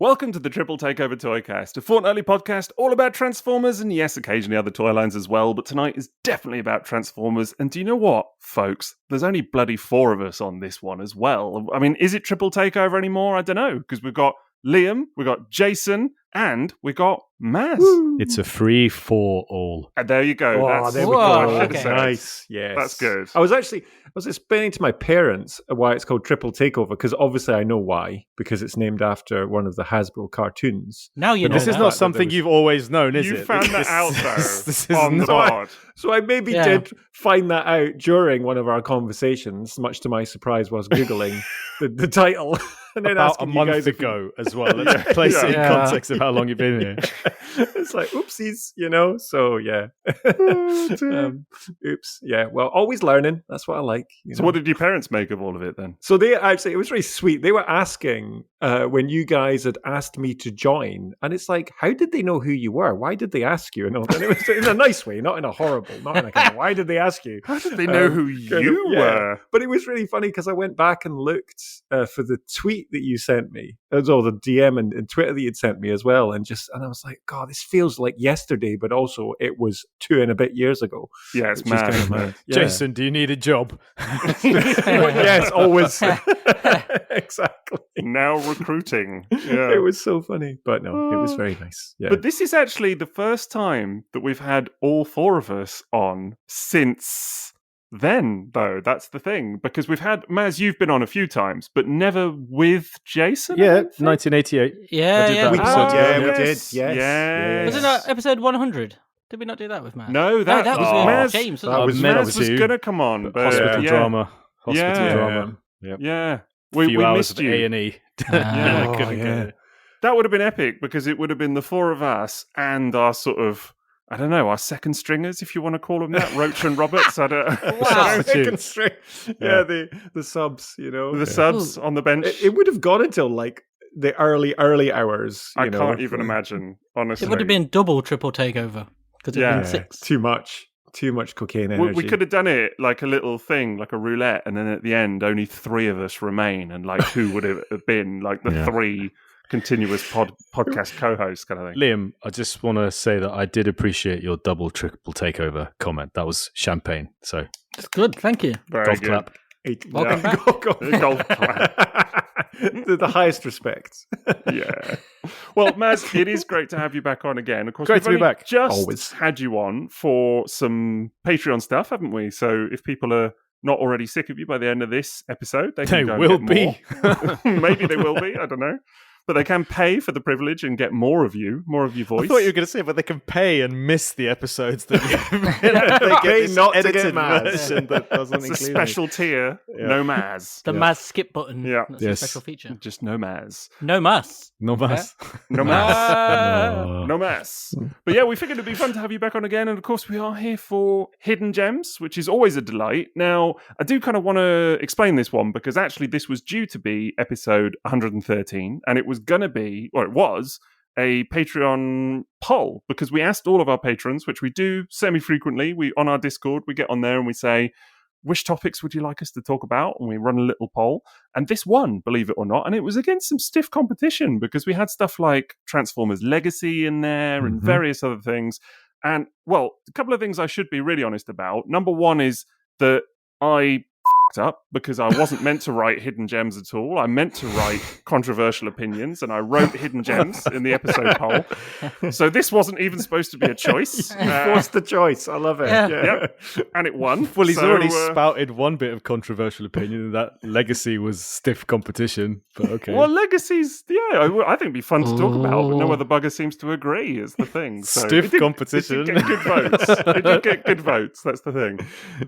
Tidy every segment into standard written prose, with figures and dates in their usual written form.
Welcome to the Triple Takeover Toycast, a fortnightly podcast all about Transformers and yes, occasionally other toy lines as well, but tonight is definitely about Transformers. And do you know what, folks? There's only bloody 4 of us on this one as well. I mean, is it Triple Takeover anymore? I don't know, because we've got Liam, we've got Jason, and we got Maz. Woo. It's a free for all. And there you go. Oh, there we go. Okay. Nice. Yes. That's good. I was explaining to my parents why it's called Triple Takeover, because obviously I know why, because it's named after one of the Hasbro cartoons. Now you know. This is not something you've always known, is you it? You found that out, though, this is on the board. So I maybe did find that out during one of our conversations, much to my surprise, whilst Googling the title. And then about a month ago as well. Let's place it in context of how long you've been here. It's like, oopsies, so yeah. Oops. Yeah, well, always learning. That's what I like. So what did your parents make of all of it then? So they actually, it was really sweet. They were asking when you guys had asked me to join. And it's like, how did they know who you were? Why did they ask you? And it was in a nice way, not in a horrible, not in a kind of, why did they ask you? How did they know who you were? But it was really funny because I went back and looked for the tweet that you sent me, as well the DM and Twitter that you'd sent me as well, and I was like, God, this feels like yesterday, but also it was 2 and a bit years ago. Yeah, it's mad. Kind of mad. Yeah. Jason, do you need a job? Yes, always. Exactly. Now recruiting. Yeah. It was so funny, but no, it was very nice. Yeah. But this is actually the first time that we've had all 4 of us on since then, though. That's the thing, because we've had Maz, you've been on a few times, but never with Jason. Yeah, 1988. Yeah, we did. Yes. Yeah. Was it not episode 100? Did we not do that with Maz? No, that was with Maz, James. Maz was going to come on, but hospital drama. Drama. Yep. Yeah. We missed of you. A&E. That would have been epic, because it would have been the 4 of us and our sort of, I don't know, our second stringers, if you want to call them that, Roach and Roberts. Wow. Second string. Yeah, the subs, The subs on the bench. It would have gone until like the early hours. I can't even imagine, honestly. It would have been double Triple Takeover, because it would have been 6. Too much cocaine energy. We could have done it like a little thing, like a roulette, and then at the end, only 3 of us remain, and like who would it have been? Like the 3 continuous podcast co-hosts kind of thing. Liam, I just want to say that I did appreciate your double Triple Takeover comment. That was champagne. So it's good. Thank you. Very golf good. Clap. Welcome back. Golf clap. The highest respect. Yeah. Well, Maz, it is great to have you back on again. Of course, great to be back. Just had you on for some Patreon stuff, haven't we? So if people are not already sick of you by the end of this episode, they will be. Maybe they will be. I don't know. But they can pay for the privilege and get more of your voice. I thought you were going to say, but they can pay and miss the episodes that they get not to get Maz. Version that doesn't it's include a special tier. No Maz. The Maz skip button. Yeah. That's a special feature. Just no Maz. No Maz. No Maz. No Maz. No Maz. But yeah, we figured it'd be fun to have you back on again. And of course, we are here for Hidden Gems, which is always a delight. Now, I do kind of want to explain this one, because actually this was due to be episode 113, and it was going to be, or it was, a Patreon poll, because we asked all of our patrons, which we do semi-frequently. We on our Discord, we get on there and we say, which topics would you like us to talk about? And we run a little poll. And this won, believe it or not. And it was against some stiff competition, because we had stuff like Transformers Legacy in there and various other things. And, well, a couple of things I should be really honest about. Number one is that I up, because I wasn't meant to write Hidden Gems at all. I meant to write controversial opinions, and I wrote Hidden Gems in the episode poll. So this wasn't even supposed to be a choice. You forced the choice. I love it. Yeah. And it won. Well, he's already spouted one bit of controversial opinion, and that Legacy was stiff competition. But okay. Well, Legacy's, I think it'd be fun to talk about, but no other bugger seems to agree, is the thing. So stiff competition. It did get good votes. It did get good votes. That's the thing.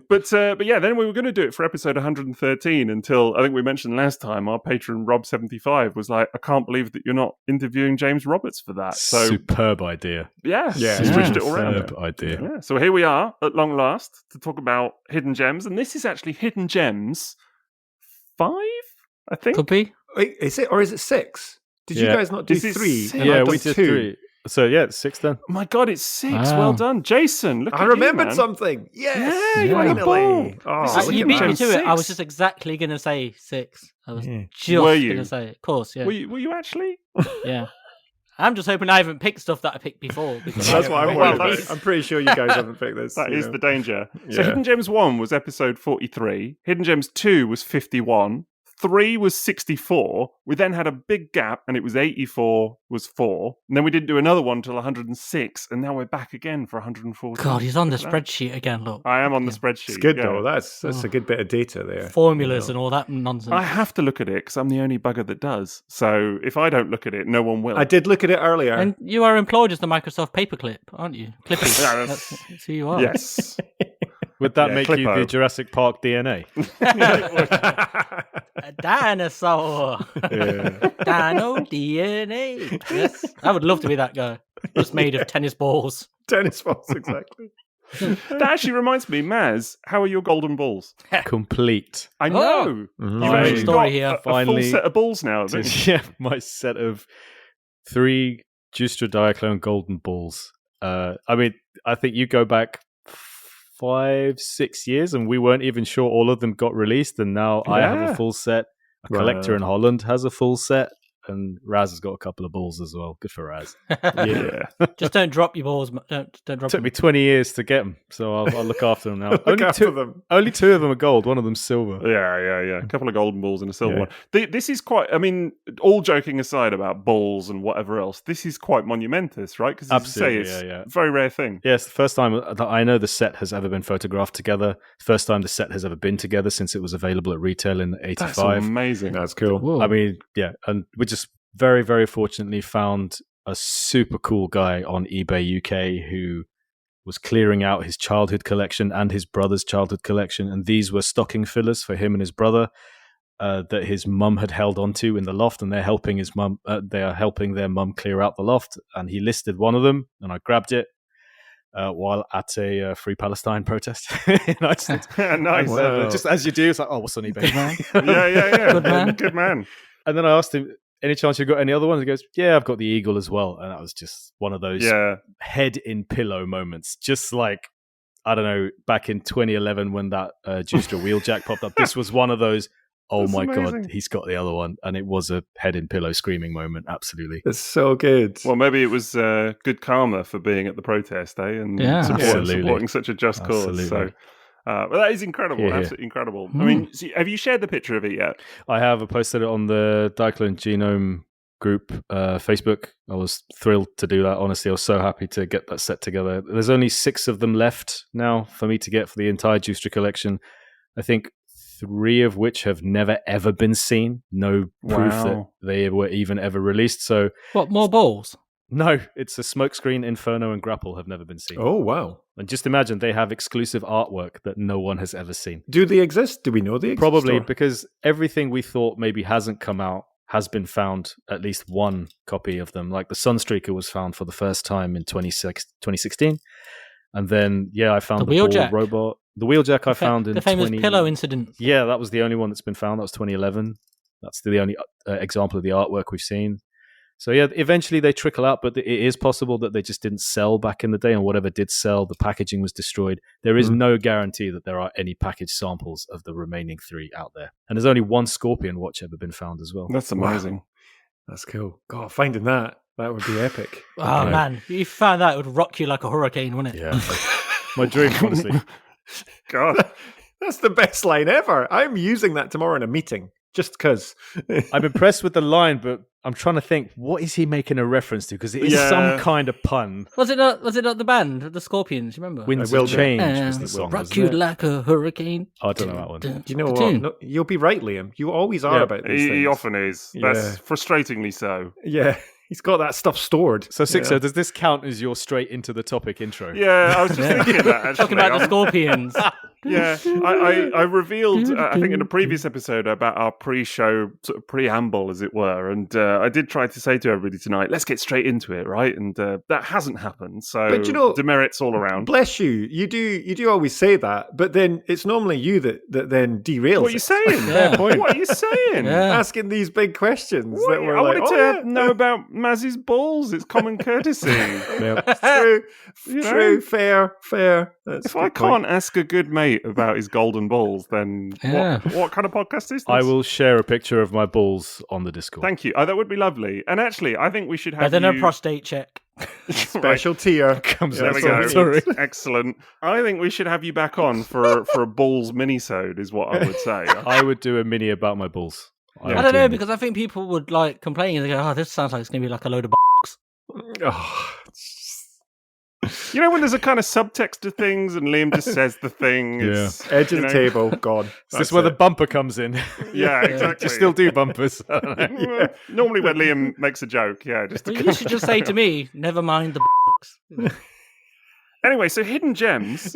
But yeah, then we were going to do it for episode 113 until, I think we mentioned last time, our patron Rob75 was like, I can't believe that you're not interviewing James Roberts for that. So superb idea. Yeah. Switched it all around. Superb idea. Yeah. So here we are at long last to talk about Hidden Gems, and this is actually Hidden Gems 5, I think. Could be. Wait, is it, or is it 6? Did you guys not do 3? Yeah, And I've we done did 3. So yeah, it's 6 then. My God, it's 6. Wow. Well done, Jason. Look I at remembered you, man. something. Yes, Yeah, you won the finally. ball. Oh, This is look You at beat me that. to it. I was Six. just exactly going to say 6. I was Yeah. just Were going you? to say it. Of course, yeah. Were you actually? Yeah. I'm just hoping I haven't picked stuff that I picked before. Because That's what I'm Well, worried about. I'm pretty sure you guys haven't picked this. That you is know. the danger. So Yeah. Hidden Gems 1 was episode 43. Hidden Gems 2 was 51. 3 was 64. We then had a big gap, and it was 84 was 4. And then we didn't do another one till 106, and now we're back again for 140. God, he's on the Look at that. spreadsheet again, look. I am on the Yeah. spreadsheet. It's good yeah. though. That's a good bit of data there. Formulas you know. and all that nonsense. I have to look at it because I'm the only bugger that does. So if I don't look at it, no one will. I did look at it earlier. And you are employed as the Microsoft paperclip, aren't you? Clippy. Yeah, That's who you are. Yes. Would that Yeah, make you Clippo. the Jurassic Park DNA? A dinosaur. Dino DNA. Yes. I would love to be that guy. Just made of tennis balls. Tennis balls, exactly. That actually reminds me, Maz, how are your golden balls? Complete. I know. Mhm. You've I- actually Story got here. a full Finally- set of balls now, haven't you? Yeah, my set of 3 Justra Diaclone golden balls. I mean, I think you go back 5-6 years and we weren't even sure all of them got released, and now I have Yeah. a full set. A Wow. collector in Holland has a full set, and Raz has got a couple of balls as well. Good for Raz. Yeah. Just don't drop your balls. Don't drop Took them. me 20 years to get them, so I'll look after them now. Look after them. Only 2 of them are gold, one of them's silver. Yeah. A couple of golden balls and a silver Yeah. one. This is quite, I mean, all joking aside about balls and whatever else, this is quite monumentous, right? Because as you say, Absolutely, it's yeah. a very rare thing. Yeah, it's the first time that I know the set has ever been photographed together. First time the set has ever been together since it was available at retail in That's '85. amazing. That's cool. Whoa. I mean, yeah, and we just very, very fortunately found a super cool guy on eBay UK who was clearing out his childhood collection and his brother's childhood collection, and these were stocking fillers for him and his brother that his mum had held onto in the loft, and they're helping his mum. They are helping their mum clear out the loft, and he listed one of them, and I grabbed it. While at a Free Palestine protest in Iceland. Nice. Wow. Just as you do, it's like, oh, what's on eBay? Yeah. Good man. Good man. And then I asked him, any chance you got any other ones? He goes, yeah, I've got the eagle as well. And that was just one of those Yeah. head in pillow moments. Just like, I don't know, back in 2011 when that Justra Wheeljack popped up, this was one of those, oh That's my amazing. God, he's got the other one. And it was a head in pillow screaming moment. Absolutely. It's so good. Well, maybe it was good karma for being at the protest, and Yeah. Absolutely. supporting such a just cause. Absolutely. So, well, that is incredible. Yeah. Absolutely incredible. I mean, have you shared the picture of it yet? I have posted it on the Diaclone Genome group, Facebook. I was thrilled to do that. Honestly, I was so happy to get that set together. There's only 6 of them left now for me to get for the entire Justra collection. I think 3 of which have never ever been seen. No proof that Wow. they were even ever released. So What, more balls? no, it's a Smokescreen, Inferno, and Grapple have never been seen. Oh, wow. And just imagine they have exclusive artwork that no one has ever seen. Do they exist? Do we know they exist? Probably or- because everything we thought maybe hasn't come out has been found, at least one copy of them. Like the Sunstreaker was found for the first time in 2016. And then, yeah, I found The the Ball Wheeljack. Robot. The Wheeljack I found in the famous 20... pillow incident. Yeah, that was the only one that's been found. That was 2011. That's the only example of the artwork we've seen. So yeah, eventually they trickle out, but it is possible that they just didn't sell back in the day, and whatever did sell, the packaging was destroyed. There is no guarantee that there are any packaged samples of the remaining 3 out there. And there's only 1 Scorpion watch ever been found as well. That's amazing. Wow. That's cool. God, finding that would be epic. Oh, Okay. man. If you found that, it would rock you like a hurricane, wouldn't it? Yeah. My dream, honestly. God. That's the best line ever. I'm using that tomorrow in a meeting, just because. I'm impressed with the line, but I'm trying to think, what is he making a reference to? Because it is Yeah. some kind of pun. Was it not the band, the Scorpions, you remember? Winds will of do. Change was the song, rock wasn't you it? like a hurricane. I don't know that one. Do you know The what? tune. No, you'll be right, Liam. You always are Yeah, about these He things. often is. That's frustratingly so. Yeah, he's got that stuff stored. So, Sixo, Yeah. does this count as your straight into the topic intro? Yeah, I was just thinking that, actually. Talking about the Scorpions. Yeah, I revealed, I think in a previous episode about our pre-show sort of preamble, as it were, and I did try to say to everybody tonight, let's get straight into it, right? And that hasn't happened, so But you know, demerits all around. Bless you. You do always say that, but then it's normally you that then derails. What are you saying? Yeah. What are you saying? Yeah. Asking these big questions What? that were I like, wanted to know about Mazzy's balls. It's common courtesy. True, You know? true, fair. That's If a I good point. can't ask a good mate about his golden balls, then Yeah. what kind of podcast is this? I will share a picture of my balls on the Discord. Thank you. that would be lovely. And actually, I think we should have Better than a you... prostate check. Special tier. Comes There out we from- go. Sorry. Excellent. I think we should have you back on for a balls mini-sode, is what I would say. I would do a mini about my balls. I don't know, because I think people would like complain and they go, "Oh, this sounds like it's going to be like a load of Oh, You know when there's a kind of subtext to things and Liam just says the thing? It's, edge of you the know, table, gone. Is That's this where the it. bumper comes in? Yeah, exactly. Do you still do bumpers? Well, normally when Liam makes a joke, just to But you should just say to me, never mind the box. Anyway, so hidden gems.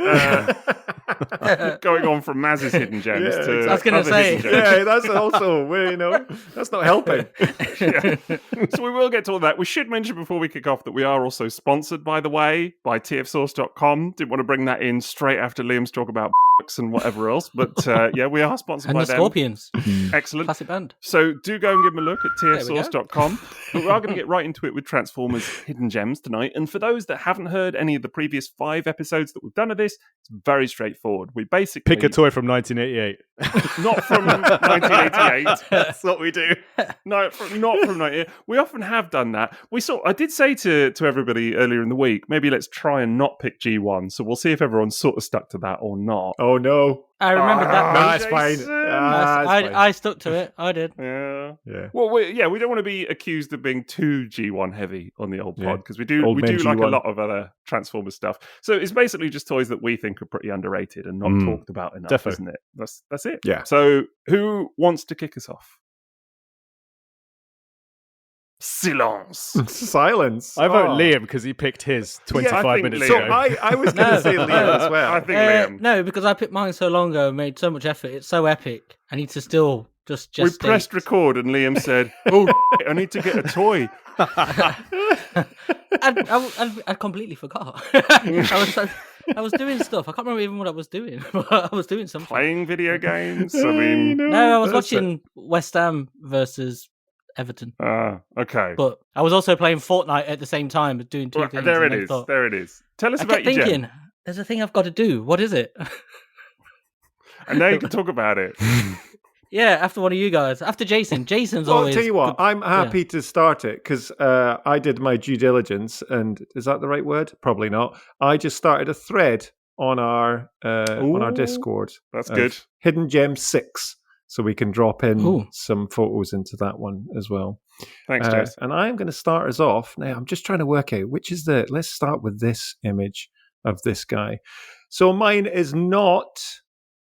Going on from Maz's hidden gems Yeah, to exactly. I was gonna other say. hidden gems. Yeah, that's also that's not helping. Yeah. So we will get to all that. We should mention before we kick off that we are also sponsored, by the way, by tfsource.com. Didn't want to bring that in straight after Liam's talk about books and whatever else, but we are sponsored And by the them. Scorpions. Excellent. Classic band. So do go and give them a look at we go. tfsource.com. But we are going to get right into it with Transformers Hidden Gems tonight. And for those that haven't heard any of the previous 5 episodes that we've done of this, it's very straightforward. We basically... Pick a toy from 1988. Not from 1988. That's what we do. Not from 1988. We often have done that. I did say to everybody earlier in the week, maybe let's try and not pick G1. So we'll see if everyone's sort of stuck to that or not. Oh no. I remember that. No, mate. it's fine. Jason. It's fine. I stuck to it. I did. Yeah. Yeah. Well, we don't want to be accused of being too G1 heavy on the old Yeah. pod because we do Old men like a G1. lot of other Transformers stuff. So it's basically just toys that we think are pretty underrated and not talked about enough, Defo. isn't it? That's it. Yeah. So who wants to kick us off? Silence. Silence. I vote Oh. Liam because he picked his 25 think minutes Liam. So ago. I was going to No. say Liam as well. I think Liam. No, because I picked mine so long ago and made so much effort. It's so epic. I need to still just We pressed record and Liam said, "Oh, I need to get a toy." I completely forgot. I was doing stuff. I can't remember even what I was doing, but I was doing something. Playing video games. I mean, No, I was That's it. watching West Ham versus Everton, okay. but I was also playing Fortnite at the same time, doing two Right, things. there it and I is. thought- There it is. Tell us I about kept your thinking, gem. there's a thing I've got to do. What is it? And now you can talk about it. Yeah, after one of you guys, after Jason. Jason's Well, I'll always. tell you what, good- I'm happy to start it because I did my due diligence, and is that the right word? Probably not. I just started a thread on our Ooh. Discord. That's of good. Hidden Gem 6, so we can drop in Ooh. some photos into that one as well. Thanks, Jess. And I'm going to start us off now. I'm just trying to work out which is let's start with this image of this guy. So mine is not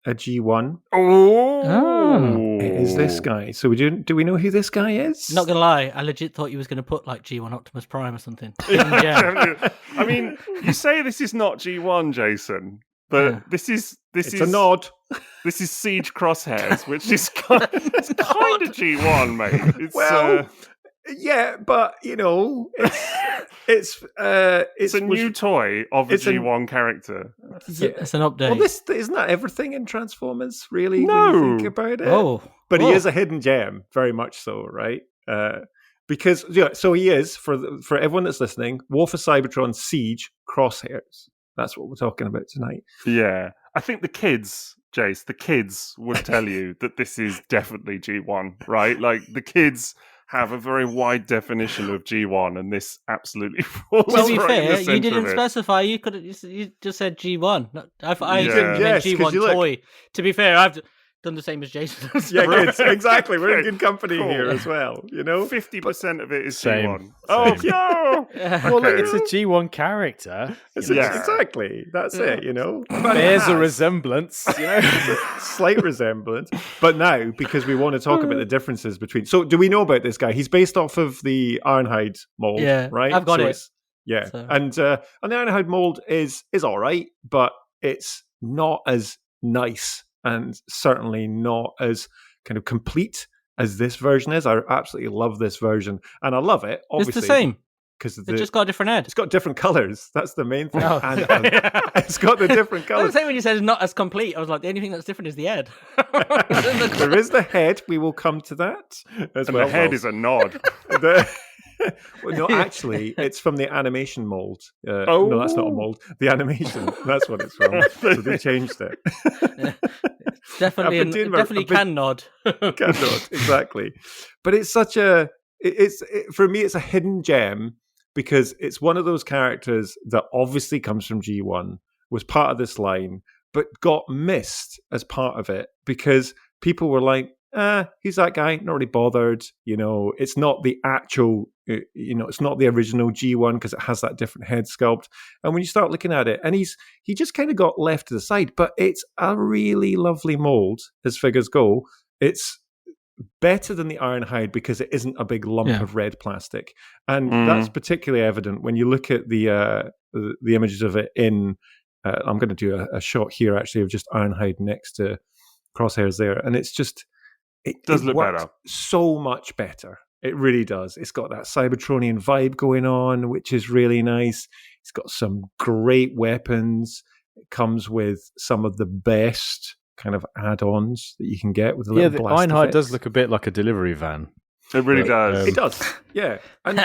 a G1. Oh, It is this guy. So do we know who this guy is? Not gonna lie, I legit thought you was gonna put like G1 Optimus Prime or something. Yeah. I mean, you say this is not G1, Jason, but Yeah. this is It's a nod. This is Siege Crosshairs, which is kind of G1, mate. It's, Well, yeah, but it's it's a new toy of a it's a- G1 character. It's an update. Well, this isn't that everything in Transformers, really, when No. you think about it. Oh, But he oh. is a hidden gem, very much so, right? Because so he is for everyone that's listening. War for Cybertron Siege Crosshairs. That's what we're talking about tonight. Yeah. I think the kids, Jace, would tell you that this is definitely G1, right? Like, the kids have a very wide definition of G1, and this absolutely falls To be right in the fair, you centre didn't of it. specify. You could you just said G1. I Yeah. assumed you Yes, meant 'cause G1 you look- toy. To be fair, I've done the same as Jason. Yeah, good. Exactly. We're in Okay, good company cool. here as well. 50% of it is Same. G1. Oh, Same. no! Well, look, Okay. it's a G1 character. Yeah. Exactly. That's it. But There's it a has resemblance. slight resemblance. But now, because we want to talk about the differences between. So, do we know about this guy? He's based off of the Ironhide mold, Yeah, right? I've got it. it's- Yeah, So- and the Ironhide mold is all right, but it's not as nice and certainly not as kind of complete as this version is. I absolutely love this version, and I love it. Obviously, It's the same. Because It just got a different head. It's got different colors. That's the main thing. Oh. And it's got the different I colors. was saying when you said it's not as complete, I was like, the only thing that's different is the head. There is the head. We will come to that as And well. the head is a nod. Well, no, actually, it's from the animation mold. No, that's not a mold. The animation. That's what it's from. So they changed it. Definitely can nod. Can nod, exactly. But it's such a... for me, it's a hidden gem because it's one of those characters that obviously comes from G1, was part of this line, but got missed as part of it because people were like, he's that guy, not really bothered. It's not the actual, it's not the original G1 because it has that different head sculpt. And when you start looking at it, and he just kind of got left to the side, but it's a really lovely mold as figures go. It's better than the Ironhide because it isn't a big lump of red plastic, and that's particularly evident when you look at the images of it in. I'm going to do a shot here actually of just Ironhide next to Crosshairs there, and it's just it does look works better, so much better. It really does. It's got that Cybertronian vibe going on, which is really nice. It's got some great weapons. It comes with some of the best kind of add-ons that you can get with a little blast Ironhide effects. does look a bit like a delivery van. It really does. It does, yeah. And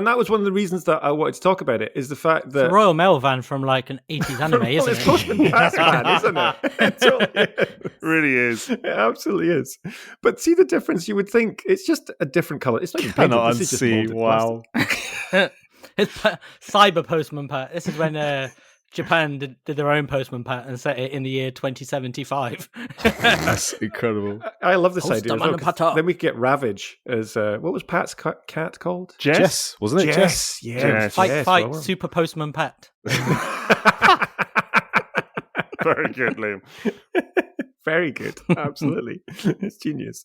that was one of the reasons that I wanted to talk about it, is the fact that... It's a Royal Mail van from like an 80s anime, isn't it's it? Postman Pat's van, isn't it? It totally is. It really is. It absolutely is. But see the difference? You would think it's just a different colour. It's not even painted. Cannot This is just unsee. molded Wow. plastic. It's Cyber Postman Pat. This is when Japan did their own Postman Pat and set it in the year 2075. That's incredible. I love this Postman idea as well, 'cause Pat. then we get Ravage as... what was Pat's cat called? Jess, wasn't it? Jess. Yeah. Jess. Fight, well, Super Postman Pat. Very good, Liam. Very good. Absolutely. It's genius.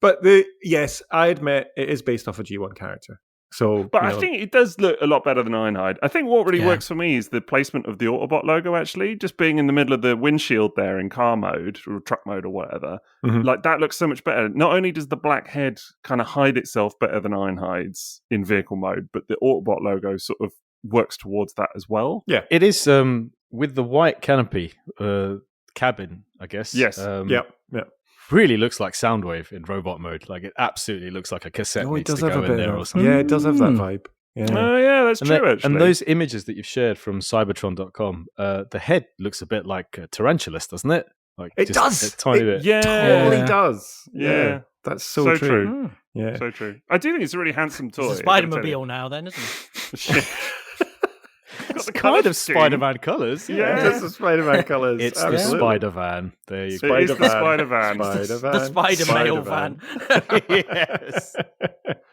But yes, I admit it is based off a G1 character. So, But I think it does look a lot better than Ironhide. I think what really works for me is the placement of the Autobot logo, actually. Just being in the middle of the windshield there in car mode, or truck mode, or whatever. Mhm. Like, that looks so much better. Not only does the black head kind of hide itself better than Ironhide's in vehicle mode, but the Autobot logo sort of works towards that as well. Yeah. It is with the white canopy cabin, I guess. Yes. Yeah. Really looks like Soundwave in robot mode. Like, it absolutely looks like a cassette Oh, it needs does to have go a in bit there of or something. Yeah, it does have that vibe. Yeah. Oh, yeah, that's And, true, actually. and those images that you've shared from Cybertron.com, the head looks a bit like Tarantulas, doesn't it? Like, It just does. a tiny It bit. Yeah. Totally Yeah. does. Yeah. That's so true. Yeah. So true. I do think it's a really handsome toy. It's a Spider-Mobile now, then, isn't it? Got the Kind colour of scheme. Spider-Man colours. Yeah. It's the Spider-Man colours. It's absolutely. the Spider-Van. There you It go. is the Spider-Van. The Spider-Mail van. Yes.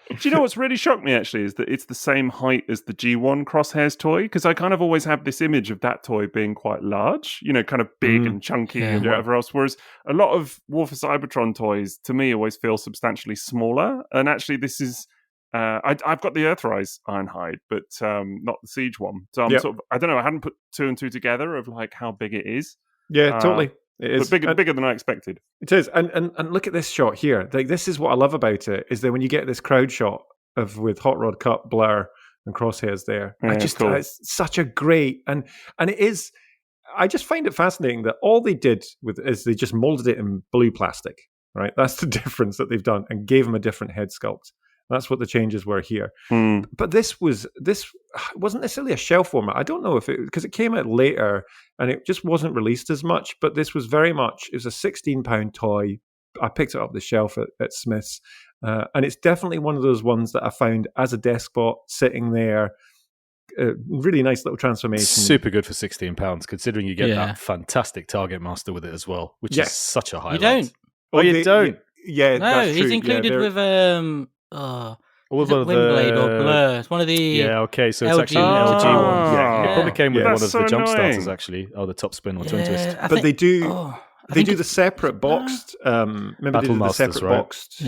Do you know what's really shocked me, actually, is that it's the same height as the G1 Crosshairs toy? Because I kind of always have this image of that toy being quite large, kind of big and chunky and whatever else. Whereas a lot of War for Cybertron toys, to me, always feel substantially smaller. And actually, this is... I've got the Earthrise Ironhide, but not the Siege one. So I'm sort of... I don't know, I hadn't put two and two together of like how big it is. Yeah, totally. It is. But bigger than I expected. It is, and look at this shot here. Like, this is what I love about it, is that when you get this crowd shot with Hot Rod Cup, Blur, and Crosshairs there, Cool. It's such a great and it is. I just find it fascinating that all they did is they just molded it in blue plastic. Right, that's the difference that they've done, and gave them a different head sculpt. That's what the changes were here. But this wasn't necessarily a shell format. I don't know if because it came out later and it just wasn't released as much. But this was very much, it was a £16 toy. I picked it up the shelf at Smith's. And it's definitely one of those ones that I found as a desk bot sitting there. Really nice little transformation. Super good for £16, considering you get that fantastic Target Master with it as well, which is such a highlight. You don't? Oh, you don't? Yeah, No, that's he's true. included with All is it Windblade or Blur? It's one of the Yeah, okay, so it's LG actually an LG one. Yeah. It probably came with one That's of so the jump annoying. starters, actually. Oh, the top spin or twin twist. But they do the separate boxed. Remember they Battle did the Masters, separate right? boxed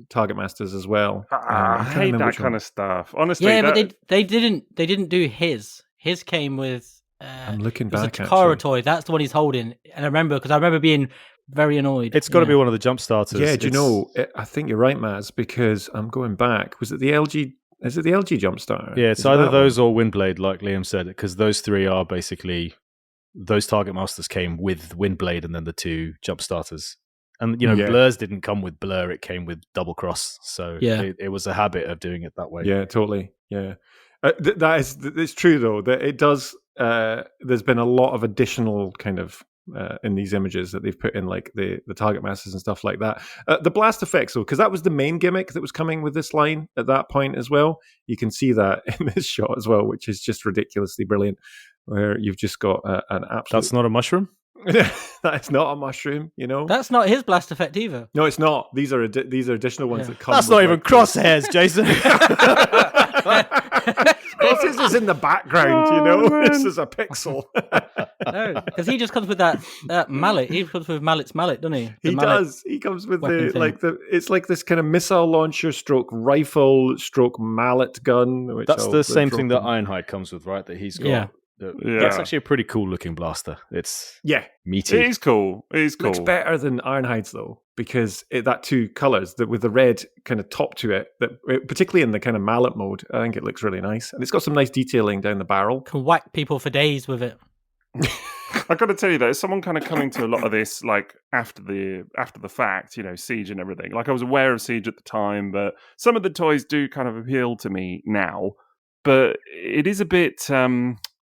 Target Masters as well. I hate that kind of stuff. Honestly, Yeah, but they didn't do his. His came with I'm looking it was back, a Takara actually. toy. That's the one he's holding. And I remember being very annoyed. It's got to be one of the jump starters. Yeah, do you know? I think you're right, Maz, because I'm going back. Was it the LG? Is it the LG jump starter? Yeah, it's either those or Windblade, like Liam said, because those three are basically those Target Masters came with Windblade and then the two jump starters. And Blur's didn't come with Blur; it came with Double Cross. So it was a habit of doing it that way. Yeah, totally. Yeah, it's true though that it does. There's been a lot of additional kind of in these images that they've put in, like the target masters and stuff like that. The blast effects, though, because that was the main gimmick that was coming with this line at that point as well. You can see that in this shot as well, which is just ridiculously brilliant. Where you've just got an absolute. That's not a mushroom. That is not a mushroom, That's not his blast effect either. No, it's not. These are additional ones that come. That's not even crosshairs, Jason. Crosshairs is in the background, This is a pixel. No, because he just comes with that mallet. He comes with Mallet's mallet, doesn't he? He does. He comes with it's like this kind of missile launcher stroke rifle stroke mallet gun. That's the same thing that Ironhide comes with, right? That he's got. Yeah. That's actually a pretty cool looking blaster. It's meaty. It is cool. It looks better than Ironhide's though, because that two colours with the red kind of top to it, particularly in the kind of mallet mode, I think it looks really nice, and it's got some nice detailing down the barrel. Can whack people for days with it. I got to tell you, there's someone kind of coming to a lot of this like after the fact, Siege and everything. Like I was aware of Siege at the time, but some of the toys do kind of appeal to me now. But it is a bit.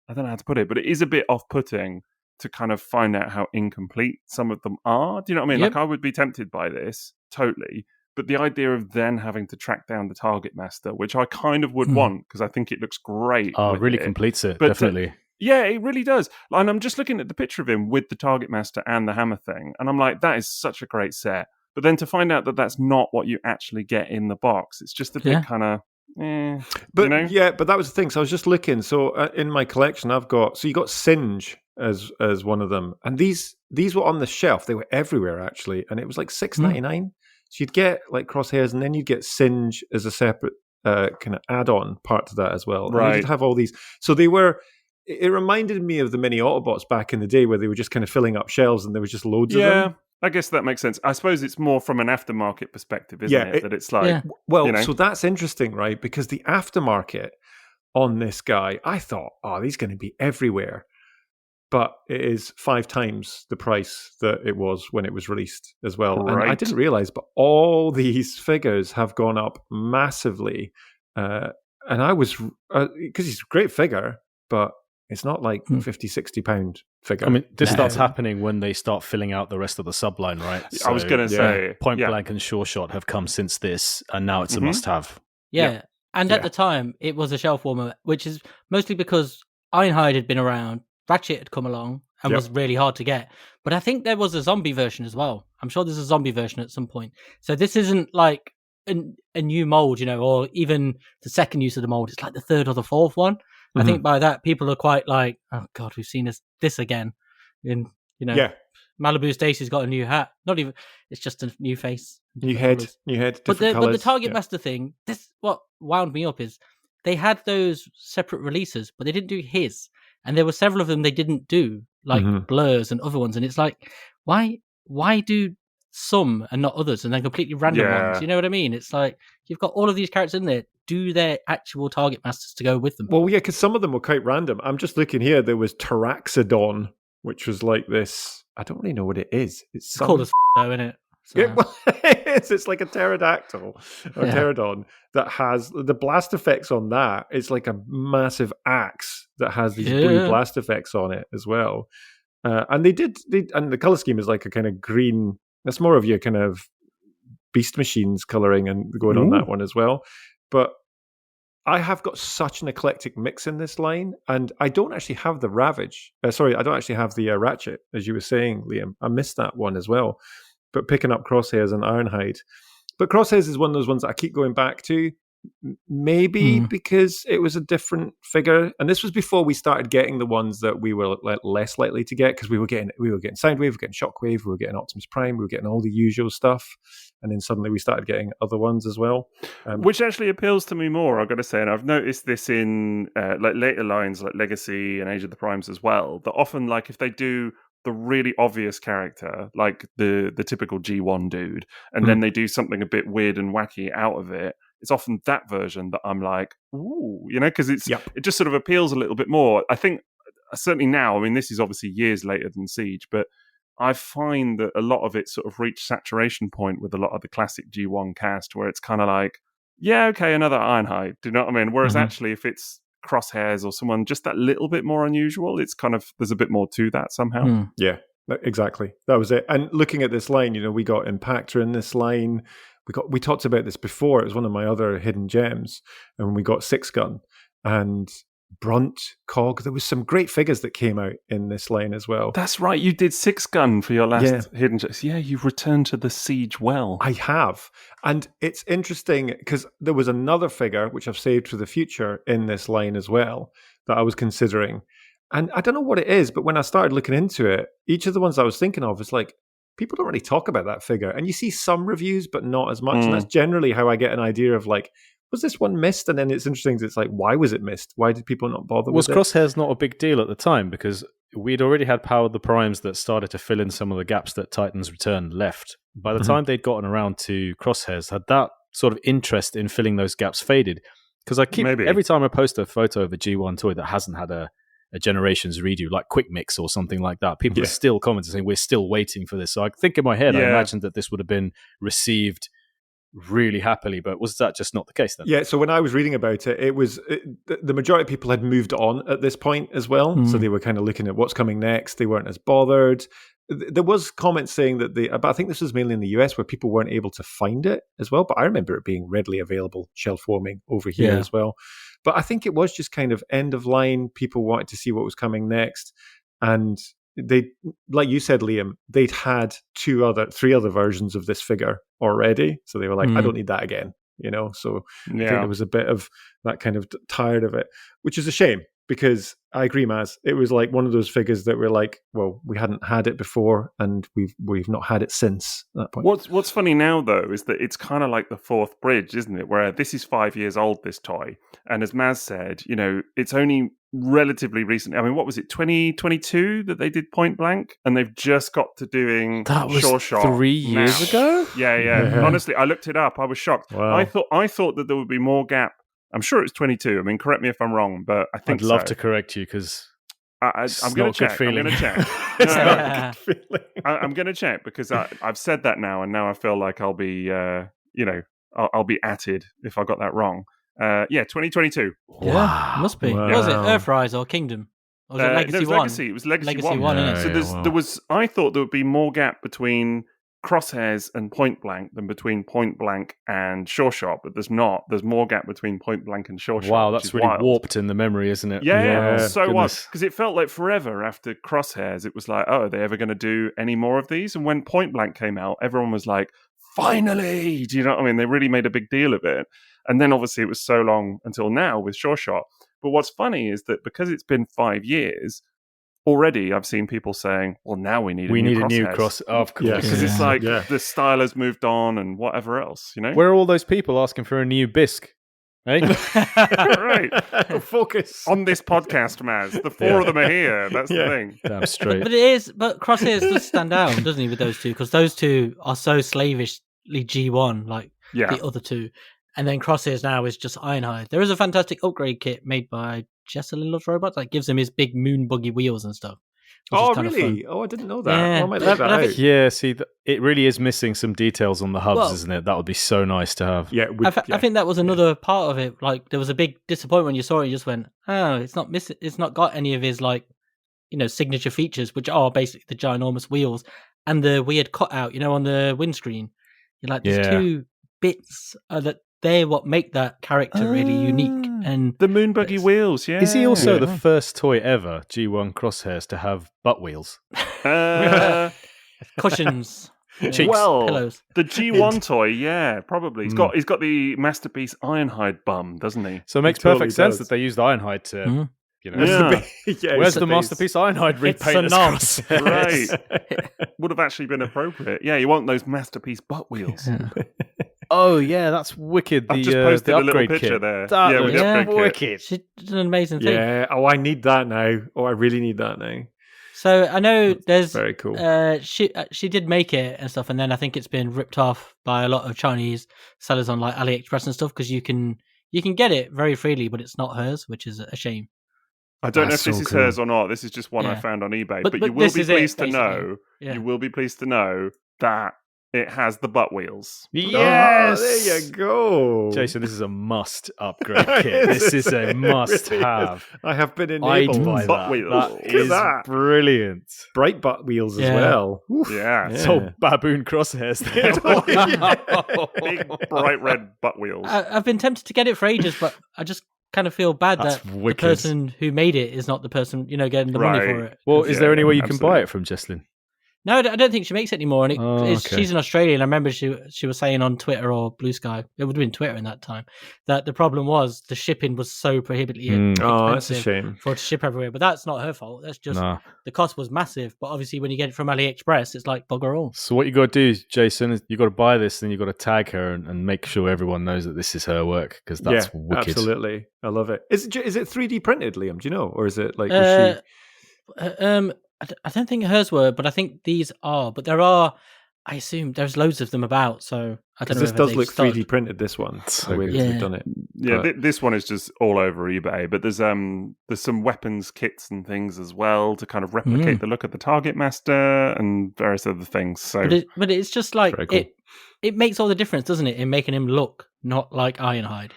I don't know how to put it, but it is a bit off-putting to kind of find out how incomplete some of them are. Do you know what I mean? Yep. Like, I would be tempted by this, totally. But the idea of then having to track down the Target Master, which I kind of would want, because I think it looks great. Oh, it really completes it, but, definitely. Yeah, it really does. And I'm just looking at the picture of him with the Target Master and the hammer thing, and I'm like, that is such a great set. But then to find out that that's not what you actually get in the box, it's just a bit kind of... but but that was the thing. So I was just looking. So in my collection, I've got. So you got Singe as one of them, and these were on the shelf. They were everywhere actually, and it was like $6.99. So you'd get like Crosshairs, and then you'd get Singe as a separate kind of add-on part to that as well. Right. And you'd have all these. So they were. It reminded me of the mini Autobots back in the day, where they were just kind of filling up shelves, and there was just loads of them. I guess that makes sense. I suppose it's more from an aftermarket perspective, isn't it? That it's like... Well, so that's interesting, right? Because the aftermarket on this guy, I thought, these going to be everywhere. But it is 5 times the price that it was when it was released as well. Right. And I didn't realize, but all these figures have gone up massively. And I was... because he's a great figure, but... It's not like £50-60 figure. I mean, this starts happening when they start filling out the rest of the subline, right? So, I was going to say... Point Blank and Sure Shot have come since this, and now it's a must-have. Yeah. And at the time, it was a shelf warmer, which is mostly because Ironhide had been around, Ratchet had come along, and was really hard to get. But I think there was a zombie version as well. I'm sure there's a zombie version at some point. So this isn't like a new mold, or even the second use of the mold. It's like the third or the fourth one. I think by that, people are quite like, oh, God, we've seen this again. And, Malibu Stacy's got a new hat. Not even, it's just a new face. New head. But the Target Master thing, what wound me up is they had those separate releases, but they didn't do his. And there were several of them they didn't do, like Blurs and other ones. And it's like, why do some and not others, and then completely random ones? You know what I mean? It's like, you've got all of these characters in there. Do their actual Target Masters to go with them. Well, yeah, because some of them were quite random. I'm just looking here. There was Taraxodon, which was like this. I don't really know what it is. It's cool as though, isn't it? So. It's like a pterodactyl or pterodon that has the blast effects on that. It's like a massive axe that has these blue blast effects on it as well. And and the color scheme is like a kind of green. That's more of your kind of Beast Machines coloring and going on that one as well. But I have got such an eclectic mix in this line, and I don't actually have the Ravage. I don't actually have the Ratchet, as you were saying, Liam. I missed that one as well. But picking up Crosshairs and Ironhide. But Crosshairs is one of those ones that I keep going back to maybe because it was a different figure, and this was before we started getting the ones that we were less likely to get, because we were getting Soundwave, we were getting Shockwave, we were getting Optimus Prime, we were getting all the usual stuff, and then suddenly we started getting other ones as well, which actually appeals to me more, I've got to say. And I've noticed this in like later lines like Legacy and Age of the Primes as well, that often, like, if they do the really obvious character, like the typical G1 dude, and then they do something a bit weird and wacky out of it, it's often that version that I'm like, ooh, you know, because it just sort of appeals a little bit more. I think certainly now, I mean, this is obviously years later than Siege, but I find that a lot of it sort of reached saturation point with a lot of the classic G1 cast, where it's kind of like, yeah, okay, another Ironhide. Do you know what I mean? Whereas actually, if it's Crosshairs or someone just that little bit more unusual, it's kind of, there's a bit more to that somehow. Yeah, exactly. That was it. And looking at this line, you know, we got Impactor in this line. We talked about this before. It was one of my other hidden gems, and we got Six Gun and Brunt, Cog. There was some great figures that came out in this line as well. That's right. You did Six Gun for your last hidden gems. Yeah, you've returned to the Siege well. I have, and it's interesting because there was another figure which I've saved for the future in this line as well that I was considering. And I don't know what it is, but when I started looking into it, each of the ones I was thinking of is like, people don't really talk about that figure. And you see some reviews, but not as much. And that's generally how I get an idea of like, was this one missed? And then it's interesting. It's like, why was it missed? Why did people not bother with it? Was Crosshairs not a big deal at the time? Because we'd already had Power of the Primes that started to fill in some of the gaps that Titan's Return left. By the time they'd gotten around to Crosshairs, had that sort of interest in filling those gaps faded? Because I keep, every time I post a photo of a G1 toy that hasn't had a Generations redo, like Quick Mix or something like that, people are still commenting saying we're still waiting for this. So I think in my head, I imagined that this would have been received really happily, but was that just not the case then? Yeah, so when I was reading about it, the majority of people had moved on at this point as well, so they were kind of looking at what's coming next. They weren't as bothered. There was comments saying that but I think this was mainly in the US where people weren't able to find it as well, but I remember it being readily available, shelf warming over here as well. But I think it was just kind of end of line. People wanted to see what was coming next. And they, like you said, Liam, they'd had three other versions of this figure already. So they were like, I don't need that again, you know? So I think there was a bit of that kind of tired of it, which is a shame because I agree, Maz. It was like one of those figures that were like, well, we hadn't had it before and we've not had it since that point. What's funny now, though, is that it's kind of like the fourth bridge, isn't it? Where this is 5 years old, this toy. And as Maz said, you know, it's only relatively recent. I mean, what was it, 2022 that they did Point Blank? And they've just got to doing Sure Shot 3 years ago? Yeah. Honestly, I looked it up. I was shocked. Wow. I thought that there would be more gap. I'm sure it's 22. I mean, correct me if I'm wrong, but I think I'd love to correct you because I'm going to check. I'm going to check. It's not a good feeling. I'm going to check because I've said that now, and now I feel like I'll be, I'll be atted if I got that wrong. 2022. Yeah, must be. Wow. Was it Earthrise or Kingdom? Or was it Legacy 1? It was Legacy 1. Isn't it? So there was. I thought there would be more gap between Crosshairs and Point Blank than between Point Blank and Sure Shot, but there's not. There's more gap between Point Blank and Sure Shot. Wow, that's really wild. warped in the memory, isn't it? Yeah, so wild. Goodness. Because it felt like forever after Crosshairs, it was like, oh, are they ever going to do any more of these? And when Point Blank came out, everyone was like, finally! Do you know what I mean? They really made a big deal of it. And then obviously it was so long until now with Sure Shot. But what's funny is that because it's been 5 years, already I've seen people saying, well, now we need a new cross. Of course. Because it's like the style has moved on and whatever else, you know? Where are all those people asking for a new bisque? Hey? Right. Focus. On this podcast, Maz. The four of them are here. That's the thing. Damn straight. But Crosshairs does stand out, doesn't he, with those two? Because those two are so slavishly G1, like the other two. And then Crosshairs now is just Ironhide. There is a fantastic upgrade kit made by Jesselyn Loves Robots that gives him his big moon buggy wheels and stuff. Oh, really? Oh, I didn't know that. Yeah. Well, I might let that out. Yeah, see, it really is missing some details on the hubs, isn't it? That would be so nice to have. Yeah, I think that was another part of it. Like, there was a big disappointment when you saw it. You just went, oh, it's not missing. It's not got any of his, like, you know, signature features, which are basically the ginormous wheels and the weird cutout, you know, on the windscreen. You're like, there's two bits that they're what make that character really unique. And the moon buggy wheels, yeah. Is he also the first toy ever, G1 Crosshairs, to have butt wheels? Cushions. Cheeks. Well, pillows. the G1 toy, yeah, probably. He's got the Masterpiece Ironhide bum, doesn't he? So it makes totally perfect sense does. that they used Ironhide to, Yeah. where's the Masterpiece Ironhide It's repaint? a nonce. Right. Would have actually been appropriate. Yeah, you want those Masterpiece butt wheels. Oh yeah, that's wicked. I've just posted the a little upgrade picture kit. there. That Yeah, with looks the upgrade kit. wicked. She did an amazing thing. Yeah. Oh, I need that now. Oh, I really need that now. So I know there's very cool. She did make it and stuff, and then I think it's been ripped off by a lot of Chinese sellers on like AliExpress and stuff because you can get it very freely, but it's not hers, which is a shame. I don't know That's if this so is cool. hers or not. This is just one I Yeah. found on eBay. But But you will this be is it, pleased to basically. know. Yeah. You will be pleased to know that it has the butt wheels. Yes, Oh, there you go. Jason, this is a must upgrade kit. This is a must It really have. is. I have been I'd enabled. buy Butt that. wheels. That Look at is that. brilliant. Bright butt wheels as Yeah. well. Oof. Yeah. It's all baboon crosshairs there. Big bright red butt wheels. I've been tempted to get it for ages, but I just kind of feel bad That's that wicked. the person who made it is not the person getting the money Right. for it. Well, is Yeah, there any way you can absolutely. buy it from Jesslyn? No, I don't think she makes it anymore. And Oh, okay. she's an Australian. I remember she was saying on Twitter or Blue Sky, it would have been Twitter in that time, that the problem was the shipping was so prohibitively expensive Oh, that's a shame. for it to ship everywhere. But that's not her fault. That's just Nah. the cost was massive. But obviously, when you get it from AliExpress, it's like bugger all. So what you got to do, Jason, is you got to buy this, and you got to tag her and make sure everyone knows that this is her work because that's wicked. Absolutely. I love it. Is it 3D printed, Liam? Do you know, or is it like? Was she... I don't think hers were, but I think these are. But there are, I assume, there's loads of them about. So I don't know. This if does they've look started- 3D printed. This one, So the way that good. they've Yeah. done it. Yeah, But- this one is just all over eBay. But there's some weapons kits and things as well to kind of replicate the look of the Target Master and various other things. So But it's just like Very cool. it makes all the difference, doesn't it, in making him look not like Ironhide,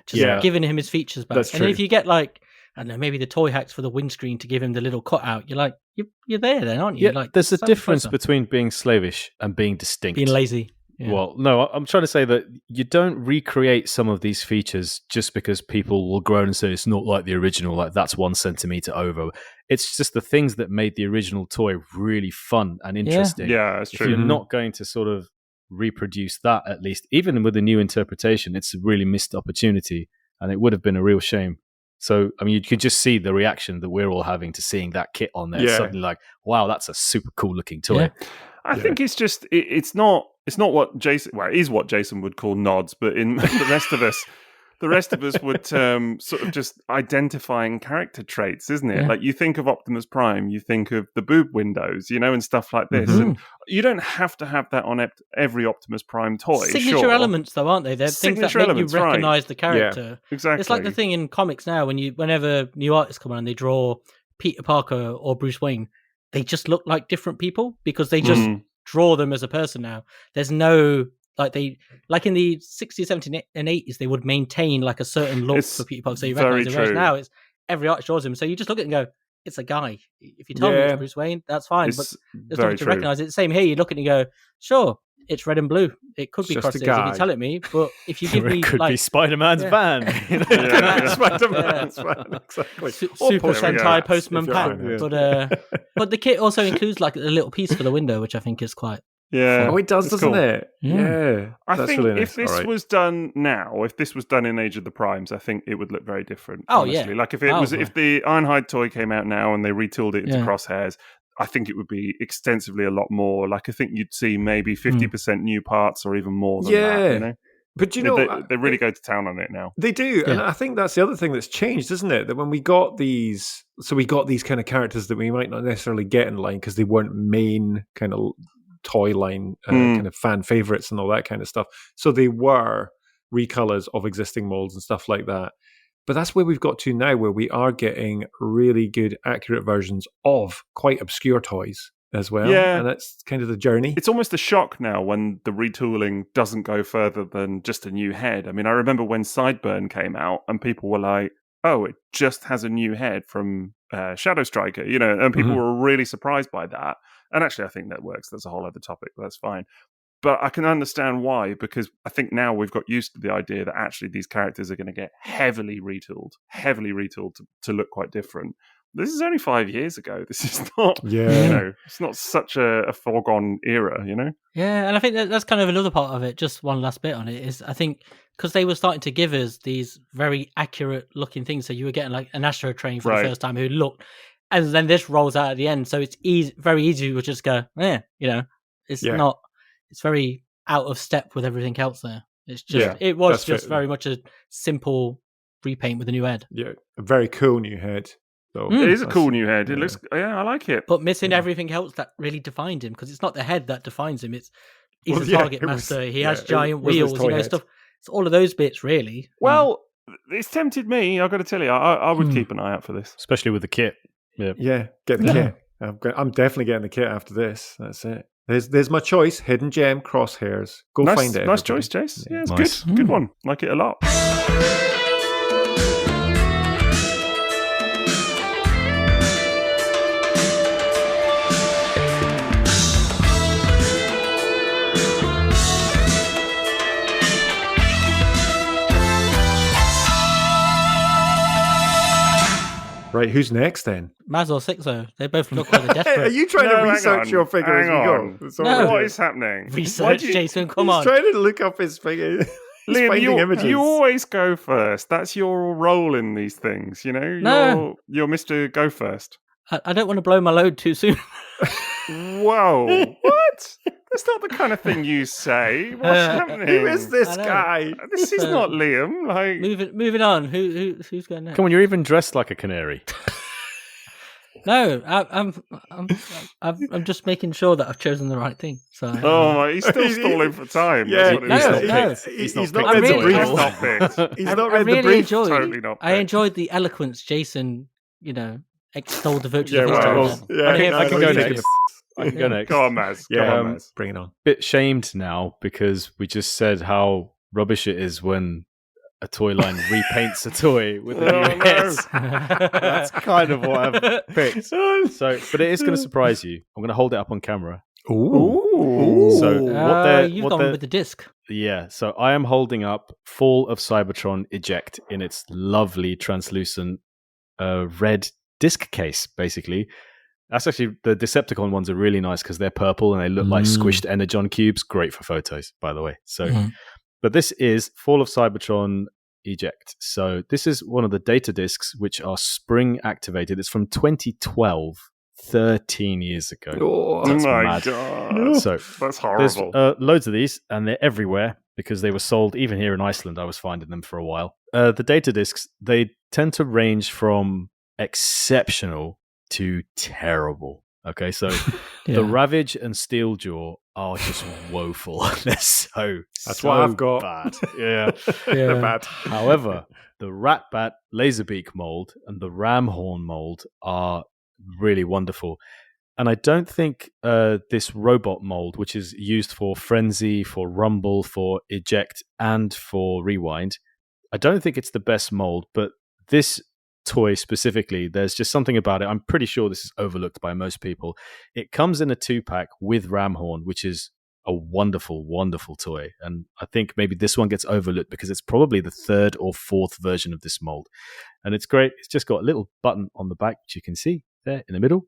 just Yeah. giving him his features back. That's and true. if you get like, I don't know, maybe the toy hacks for the windscreen to give him the little cutout, you're like, you're there then, aren't you? Yeah, Like, there's a stand difference closer. between being slavish and being distinct. Being lazy. Yeah. Well, no, I'm trying to say that you don't recreate some of these features just because people will groan and say it's not like the original, like that's 1 centimeter over. It's just the things that made the original toy really fun and interesting. yeah, that's If true. you're not going to sort of reproduce that, at least, even with a new interpretation, it's a really missed opportunity, and it would have been a real shame. So, I mean, you could just see the reaction that we're all having to seeing that kit on there. It's Yeah. suddenly like, wow, that's a super cool looking toy. Yeah. I think it's just it's not what Jason. Well, it is what Jason would call nods, but in the rest of us. The rest of us would sort of just identifying character traits, isn't it? Yeah. Like you think of Optimus Prime, you think of the boob windows, and stuff like this. Mhm. And you don't have to have that on every Optimus Prime toy. Signature sure. elements, though, aren't they? They're things that Signature make elements, you right. recognize the character. Exactly. It's like the thing in comics now whenever new artists come on and they draw Peter Parker or Bruce Wayne, they just look like different people because they just draw them as a person now. There's no like in the 60s, 70s, and 80s they would maintain like a certain look It's for Peter Parker, so you very recognize him. Whereas true. now it's every artist draws him, so you just look at it and go, it's a guy. If you tell me Yeah. it's Bruce Wayne, that's fine. But It's there's very nothing to true. recognize it. Same here. You look at it and you go, sure, it's red and blue. It could It's be just a crosses if guy. you tell it me, but if you give me it could be like Spider-Man's Yeah. van. Yeah. Spider-Man, exactly. Super Or There we Sentai go. Postman Postman if you're Pat, Iron Man. but the kit also includes like a little piece for the window, which I think is quite. Yeah. Oh, it does, It's doesn't cool. it? Yeah. I That's think really nice. if this All right. was done now, if this was done in Age of the Primes, I think it would look very different. Oh, honestly. yeah. Like if it Oh, was, yeah. if the Ironhide toy came out now and they retooled it into Yeah. crosshairs, I think it would be extensively a lot more. Like I think you'd see maybe 50% new parts or even more than that. Yeah. But you know, they really go to town on it now. They do, and I think that's the other thing that's changed, isn't it? That when we got these kind of characters that we might not necessarily get in line because they weren't main kind of toy line kind of fan favorites and all that kind of stuff. So they were recolors of existing molds and stuff like that. But that's where we've got to now, where we are getting really good, accurate versions of quite obscure toys as well. Yeah. And that's kind of the journey. It's almost a shock now when the retooling doesn't go further than just a new head. I mean, I remember when Sideburn came out and people were like, oh, it just has a new head from Shadow Striker, and people were really surprised by that. And actually, I think that works. That's a whole other topic, but that's fine. But I can understand why, because I think now we've got used to the idea that actually these characters are going to get heavily retooled to look quite different. this is only 5 years ago. This is not, Yeah. it's not such a foregone era, Yeah, and I think that's kind of another part of it. Just one last bit on it is, I think, because they were starting to give us these very accurate looking things. So you were getting like an Astro Train for the first time who looked, and then this rolls out at the end. So it's very easy to just go, it's not, it's very out of step with everything else there. It's just, it was just very much a simple repaint with a new head. Yeah, a very cool new head. So it is a cool new head. It looks, I like it. But missing everything else that really defined him, because it's not the head that defines him. He's a target master. He has giant wheels, stuff. It's all of those bits, really. Well, it's tempted me. I've got to tell you, I would keep an eye out for this, especially with the kit. Yeah, get the kit. I'm definitely getting the kit after this. That's it. There's my choice. Hidden Gem Crosshairs. Go find it. Nice choice, Jace. Yeah, it's good. Good one. Like it a lot. Right, who's next then? Maz or Sixo. They both look like they're desperate. Are you trying to research your figure as you go? No. What is happening? Research, Jason, come on. He's trying to look up his figure. Liam, you always go first. That's your role in these things, No. You're Mr. Go First. I don't want to blow my load too soon. Whoa. What? That's not the kind of thing you say. What's happening? Who is this guy? This is not Liam. Like, moving on. Who's going next? Come on, you're even dressed like a canary. No, I'm just making sure that I've chosen the right thing. So. He's still stalling for time. Yeah, he's not read the brief. He's not read the brief. Totally not. I enjoyed the eloquence Jason, extolled the virtues of his I can go next. I can go next. Go on, Maz. Maz. Bring it on. Bit shamed now because we just said how rubbish it is when a toy line repaints a toy with a new head. That's kind of what I've picked. But it is going to surprise you. I'm going to hold it up on camera. Ooh. So you've gone with the disc. Yeah. So I am holding up Fall of Cybertron Eject in its lovely translucent red disc case, basically. That's actually, the Decepticon ones are really nice because they're purple and they look like squished Energon cubes. Great for photos, by the way. So, but this is Fall of Cybertron Eject. So this is one of the data discs which are spring activated. It's from 2012, 13 years ago. Oh my God. So that's horrible. There's loads of these and they're everywhere because they were sold even here in Iceland. I was finding them for a while. The data discs, they tend to range from exceptional to terrible. Okay, so the Ravage and Steeljaw are just woeful. They're that's what I've got. Bad. Yeah. They're bad. However, the Ratbat Laserbeak mold and the Ramhorn mold are really wonderful. And I don't think this robot mold, which is used for Frenzy, for Rumble, for Eject, and for Rewind, I don't think it's the best mold, but this toy specifically, there's just something about it. I'm pretty sure this is overlooked by most people. It comes in a 2-pack with Ramhorn, which is a wonderful, wonderful toy. And I think maybe this one gets overlooked because it's probably the 3rd or 4th version of this mold. And it's great. It's just got a little button on the back, which you can see there in the middle.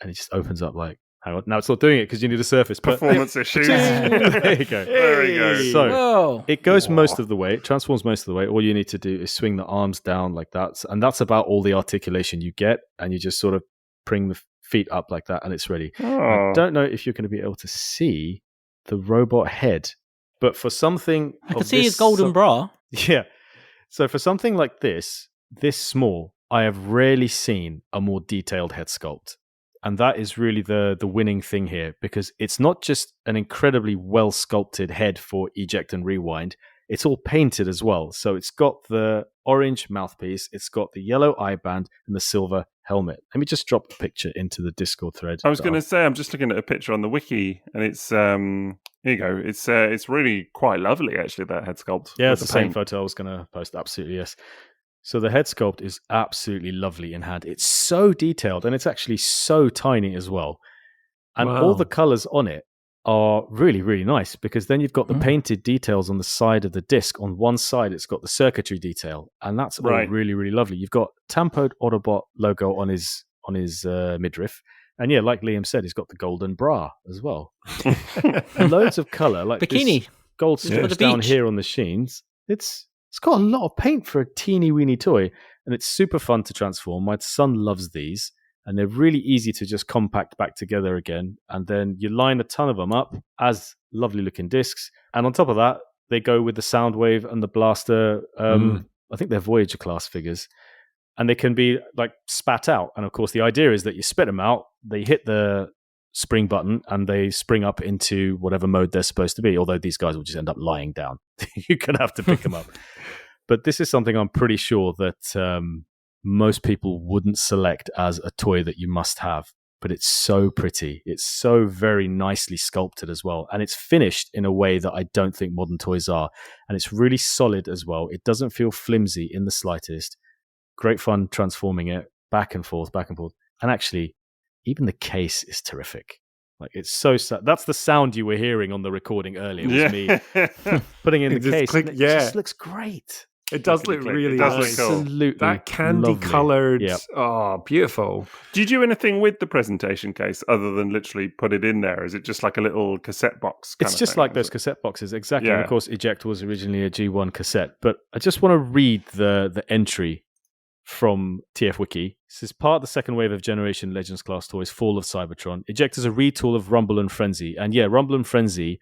And it just opens up like, hang on. Now it's not doing it because you need a surface. Performance issues. There you go. There you go. So it goes most of the way. It transforms most of the way. All you need to do is swing the arms down like that. And that's about all the articulation you get. And you just sort of bring the feet up like that and it's ready. I don't know if you're going to be able to see the robot head. But for something... I can see his golden bra. Yeah. So for something like this small, I have rarely seen a more detailed head sculpt. And that is really the winning thing here, because it's not just an incredibly well-sculpted head for Eject and Rewind, it's all painted as well. So it's got the orange mouthpiece, it's got the yellow eye band, and the silver helmet. Let me just drop the picture into the Discord thread. I was going to say, I'm just looking at a picture on the wiki, and it's, here you go, it's really quite lovely, actually, that head sculpt. Yeah, it's the same photo I was going to post, absolutely, yes. So the head sculpt is absolutely lovely in hand. It's so detailed, and it's actually so tiny as well. And all the colors on it are really, really nice, because then you've got the painted details on the side of the disc. On one side, it's got the circuitry detail, and that's all really, really lovely. You've got Tampoed Autobot logo on his midriff, and yeah, like Liam said, he's got the golden bra as well. Loads of color, like bikini, this gold strips down here on the sheens. It's got a lot of paint for a teeny weeny toy, and it's super fun to transform. My son loves these. And they're really easy to just compact back together again. And then you line a ton of them up as lovely looking discs. And on top of that, they go with the Soundwave and the Blaster. I think they're Voyager class figures. And they can be like spat out. And of course, the idea is that you spit them out, they hit the spring button, and they spring up into whatever mode they're supposed to be. Although these guys will just end up lying down. You're going to have to pick them up. But this is something I'm pretty sure that most people wouldn't select as a toy that you must have, but it's so pretty. It's so very nicely sculpted as well. And it's finished in a way that I don't think modern toys are. And it's really solid as well. It doesn't feel flimsy in the slightest. Great fun transforming it back and forth, back and forth. And actually, even the case is terrific. Like, it's so that's the sound you were hearing on the recording earlier. It was me putting in the case. It just looks great. It does look really nice. Cool. Absolutely. That candy-coloured, beautiful. Do you do anything with the presentation case other than literally put it in there? Is it just like a little cassette box? It's just like those cassette boxes, exactly. Yeah. And of course, Eject was originally a G1 cassette. But I just want to read the entry from TF Wiki. This is part of the second wave of Generation Legends class toys, Fall of Cybertron. Eject is a retool of Rumble and Frenzy. And yeah, Rumble and Frenzy,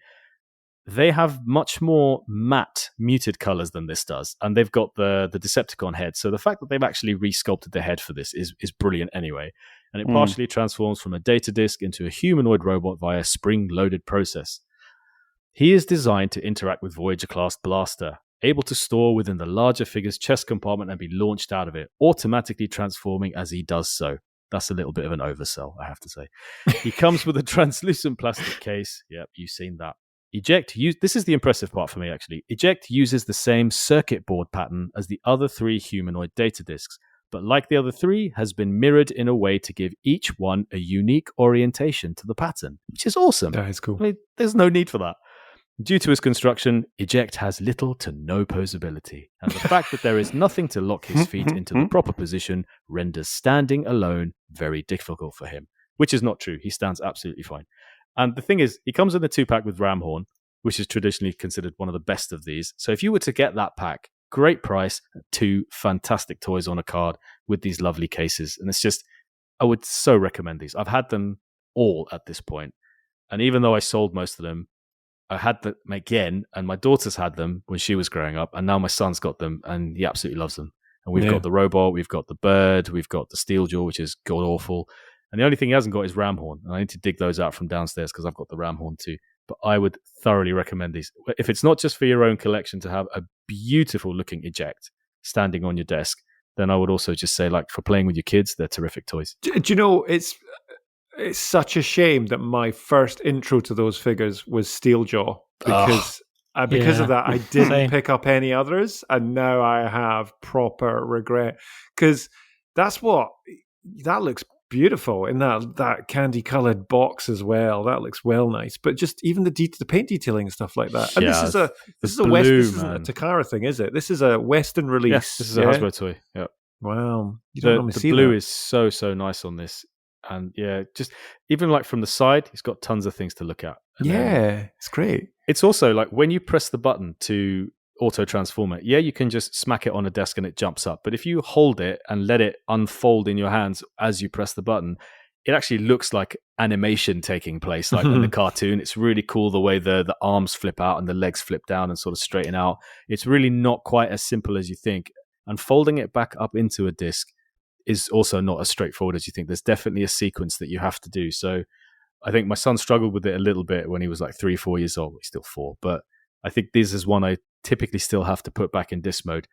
they have much more matte, muted colors than this does. And they've got the Decepticon head. So the fact that they've actually resculpted the head for this is brilliant anyway. And it partially transforms from a data disk into a humanoid robot via a spring-loaded process. He is designed to interact with Voyager-class Blaster, able to store within the larger figure's chest compartment and be launched out of it, automatically transforming as he does so. That's a little bit of an oversell, I have to say. He comes with a translucent plastic case. Yep, you've seen that. This is the impressive part for me, actually. Eject uses the same circuit board pattern as the other 3 humanoid data discs, but like the other 3, has been mirrored in a way to give each one a unique orientation to the pattern, which is awesome. That is cool. I mean, there's no need for that. Due to his construction, Eject has little to no posability, and the fact that there is nothing to lock his feet into the proper position renders standing alone very difficult for him, which is not true. He stands absolutely fine. And the thing is, he comes in a 2-pack with Ramhorn, which is traditionally considered one of the best of these. So if you were to get that pack, great price, 2 fantastic toys on a card with these lovely cases. And it's just, I would so recommend these. I've had them all at this point. And even though I sold most of them, I had them again, and my daughter's had them when she was growing up, and now my son's got them, and he absolutely loves them. And we've got the robot, we've got the bird, we've got the Steeljaw, which is god-awful. And the only thing he hasn't got is Ramhorn. And I need to dig those out from downstairs because I've got the Ramhorn too. But I would thoroughly recommend these. If it's not just for your own collection to have a beautiful looking Eject standing on your desk, then I would also just say, like, for playing with your kids, they're terrific toys. Do you know, it's such a shame that my first intro to those figures was Steeljaw because of that I didn't pick up any others, and now I have proper regret because that looks beautiful in that candy colored box as well. That looks well nice, but just even the paint detailing and stuff like that. And this isn't a Takara thing, is it? This is a Western release. Yes, this is a Hasbro toy. Yeah. Wow. The blue is so nice on this. And yeah, just even like from the side, he's got tons of things to look at. And it's great. It's also like when you press the button to auto transform it, you can just smack it on a desk and it jumps up. But if you hold it and let it unfold in your hands as you press the button, it actually looks like animation taking place, like in the cartoon. It's really cool the way the arms flip out and the legs flip down and sort of straighten out. It's really not quite as simple as you think. And folding it back up into a disc is also not as straightforward as you think. There's definitely a sequence that you have to do. So I think my son struggled with it a little bit when he was like 3-4 years old. He's still 4, but I think this is one I typically still have to put back in disc mode.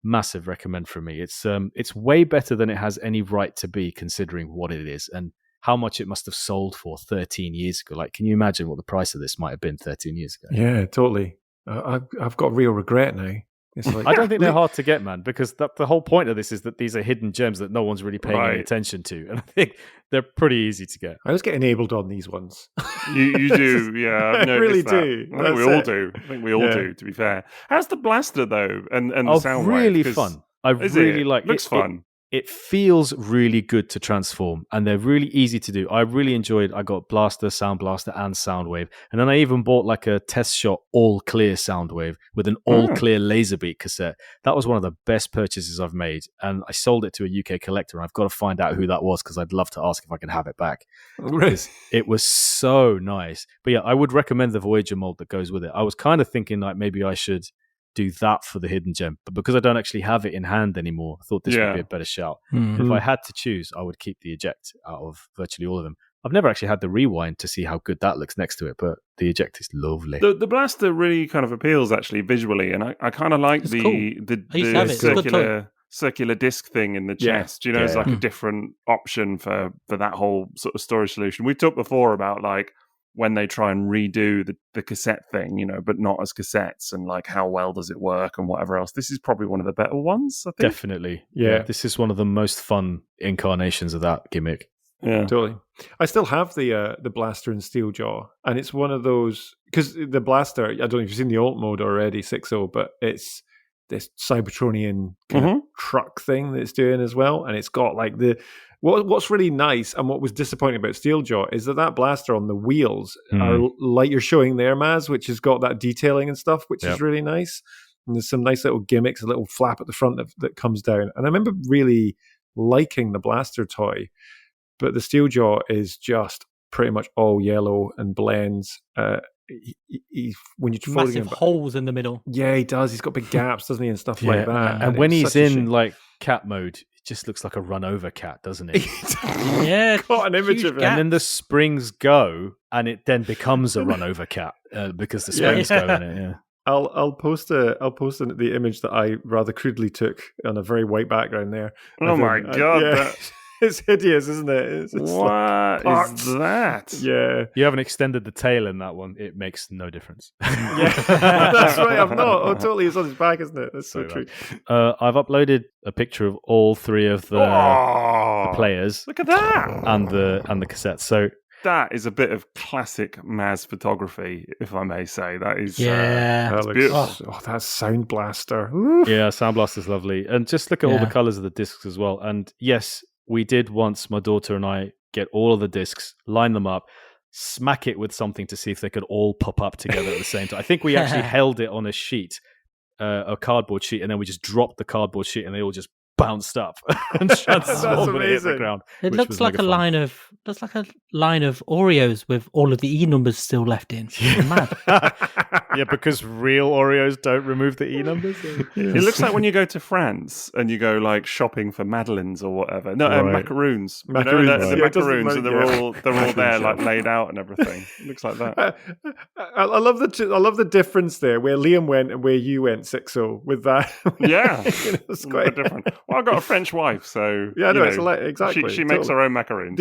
Massive recommend from me. It's way better than it has any right to be, considering what it is and how much it must have sold for 13 years ago. Like, can you imagine what the price of this might have been 13 years ago? Yeah, totally. I've got real regret now. It's like, I don't think they're hard to get, man, because the whole point of this is that these are hidden gems that no one's really paying any attention to. And I think they're pretty easy to get. I always get enabled on these ones. You do, yeah. I've I really noticed that. do. I think we all do. I think we all do, to be fair. How's the blaster, though? And the sound really wave? Fun. I really like it. Looks fun. It feels really good to transform, and they're really easy to do. I really enjoyed. I got Blaster, Sound Blaster, and Soundwave, and then I even bought like a test shot all clear Soundwave with an all clear Laserbeat cassette. That was one of the best purchases I've made, and I sold it to a UK collector. And I've got to find out who that was because I'd love to ask if I can have it back. It was so nice. But yeah, I would recommend the Voyager mold that goes with it. I was kind of thinking like maybe I should do that for the hidden gem, but because I don't actually have it in hand anymore, I thought this would be a better shout. If I had to choose, I would keep the eject out of virtually all of them. I've never actually had the rewind to see how good that looks next to it, but the eject is lovely. The blaster really kind of appeals actually visually, and I kind of like the circular disc thing in the chest. You know, it's like a different option for that whole sort of storage solution. We talked before about like when they try and redo the cassette thing, you know, but not as cassettes, and like how well does it work and whatever else. This is probably one of the better ones, I think. Definitely. Yeah. This is one of the most fun incarnations of that gimmick. Yeah, totally. I still have the blaster and steel jaw, and it's one of those, because the blaster, I don't know if you've seen the alt mode already, Sixo, but it's this Cybertronian kind of truck thing that it's doing as well, and it's got like what's really nice and what was disappointing about Steeljaw is that blaster on the wheels are like you're showing there, Maz, which has got that detailing and stuff, which is really nice. And there's some nice little gimmicks, a little flap at the front that comes down. And I remember really liking the blaster toy, but the Steeljaw is just pretty much all yellow and blends. When you're massive holes in the middle. Yeah, he does. He's got big gaps, doesn't he, and stuff like that. And when he's in like cat mode, it just looks like a run over cat, doesn't it? Yeah, got an image of it. And then the springs go, and it then becomes a run over cat because the springs go in it. Yeah. I'll post the image that I rather crudely took on a very white background there. Oh my god. It's hideous, isn't it? What is that? Yeah. You haven't extended the tail in that one. It makes no difference. Yeah, that's right. I've not. Oh, totally. It's on his back, isn't it? That's so true. I've uploaded a picture of all three of the players. Look at that. And the cassettes. So that is a bit of classic Maz photography, if I may say. That is that's beautiful. Oh, that Sound Blaster. Yeah, Sound Blaster's lovely. And just look at all the colours of the discs as well. And yes, we did once, my daughter and I, get all of the discs, line them up, smack it with something to see if they could all pop up together at the same time. I think we actually held it on a sheet, a cardboard sheet, and then we just dropped the cardboard sheet and they all just bounced up and transformed and hit the ground. It looks like a line of Oreos with all of the E numbers still left in. Mad. Yeah, because real Oreos don't remove the E numbers. It looks like when you go to France and you go like shopping for madeleines or whatever. No, macaroons. Macaroons, you know, the macaroons, and they're all there like laid out and everything. It looks like that. I love the difference there where Liam went and where you went, Sixo, with that. Yeah, it's quite different. Well, I've got a French wife, so exactly. She makes her own macaroons.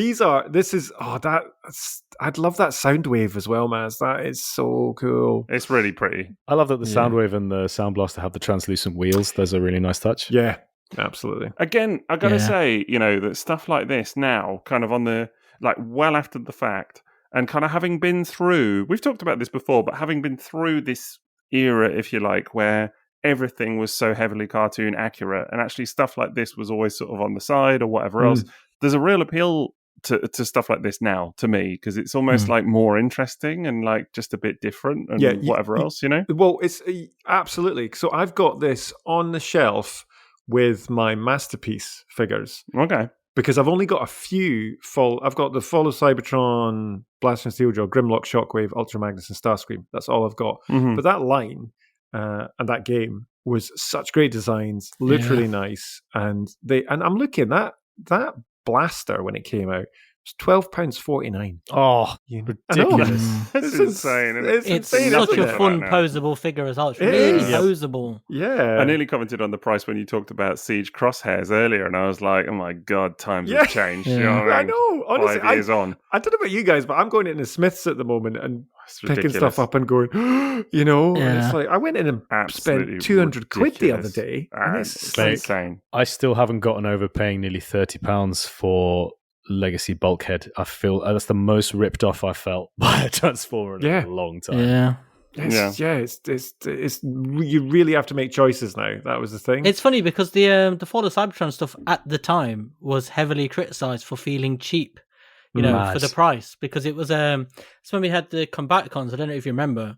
I'd love that Soundwave as well, Maz. That is so cool. It's really pretty. I love that the Soundwave and the Sound Blaster have the translucent wheels. Those are really nice touch. Yeah, absolutely. Again, I gotta say, that stuff like this now, kind of on the well after the fact, and kind of having been through. We've talked about this before, but having been through this era, if you like, where everything was so heavily cartoon accurate, and actually stuff like this was always sort of on the side or whatever else. There's a real appeal to stuff like this now to me, because it's almost like more interesting and like just a bit different and whatever else, Well, it's absolutely. So I've got this on the shelf with my Masterpiece figures. Okay. Because I've only got a few I've got the Follow Cybertron, Blaster and Steeljaw, Grimlock, Shockwave, Ultra Magnus, and Starscream. That's all I've got. But that line and that game was such great designs, literally nice. And I'm looking that blaster when it came out, It's £12.49. Oh, ridiculous. That's insane. It's insane such isn't a it, fun, right now? posable figure as well. It's It really is. posable. Yeah. I nearly commented on the price when you talked about Siege crosshairs earlier, and I was like, "Oh my god, times have changed." Yeah. You know what I I mean? know. Honestly, 5 years on, I don't know about you guys, but I'm going into Smiths at the moment and it's picking ridiculous. stuff up and going, you know, and Yeah. it's like I went in and Absolutely spent 200 quid the other ridiculous. day, Ah, and it's it's like, insane. I still haven't gotten over paying nearly £30 for Legacy Bulkhead. I feel that's the most ripped off I felt by a Transformer in a long time. Yeah. it's you really have to make choices now. That was the thing. It's funny because the Fall of Cybertron stuff at the time was heavily criticised for feeling cheap, you know, Mad. for the price, because it was so when we had the Combaticons, I don't know if you remember,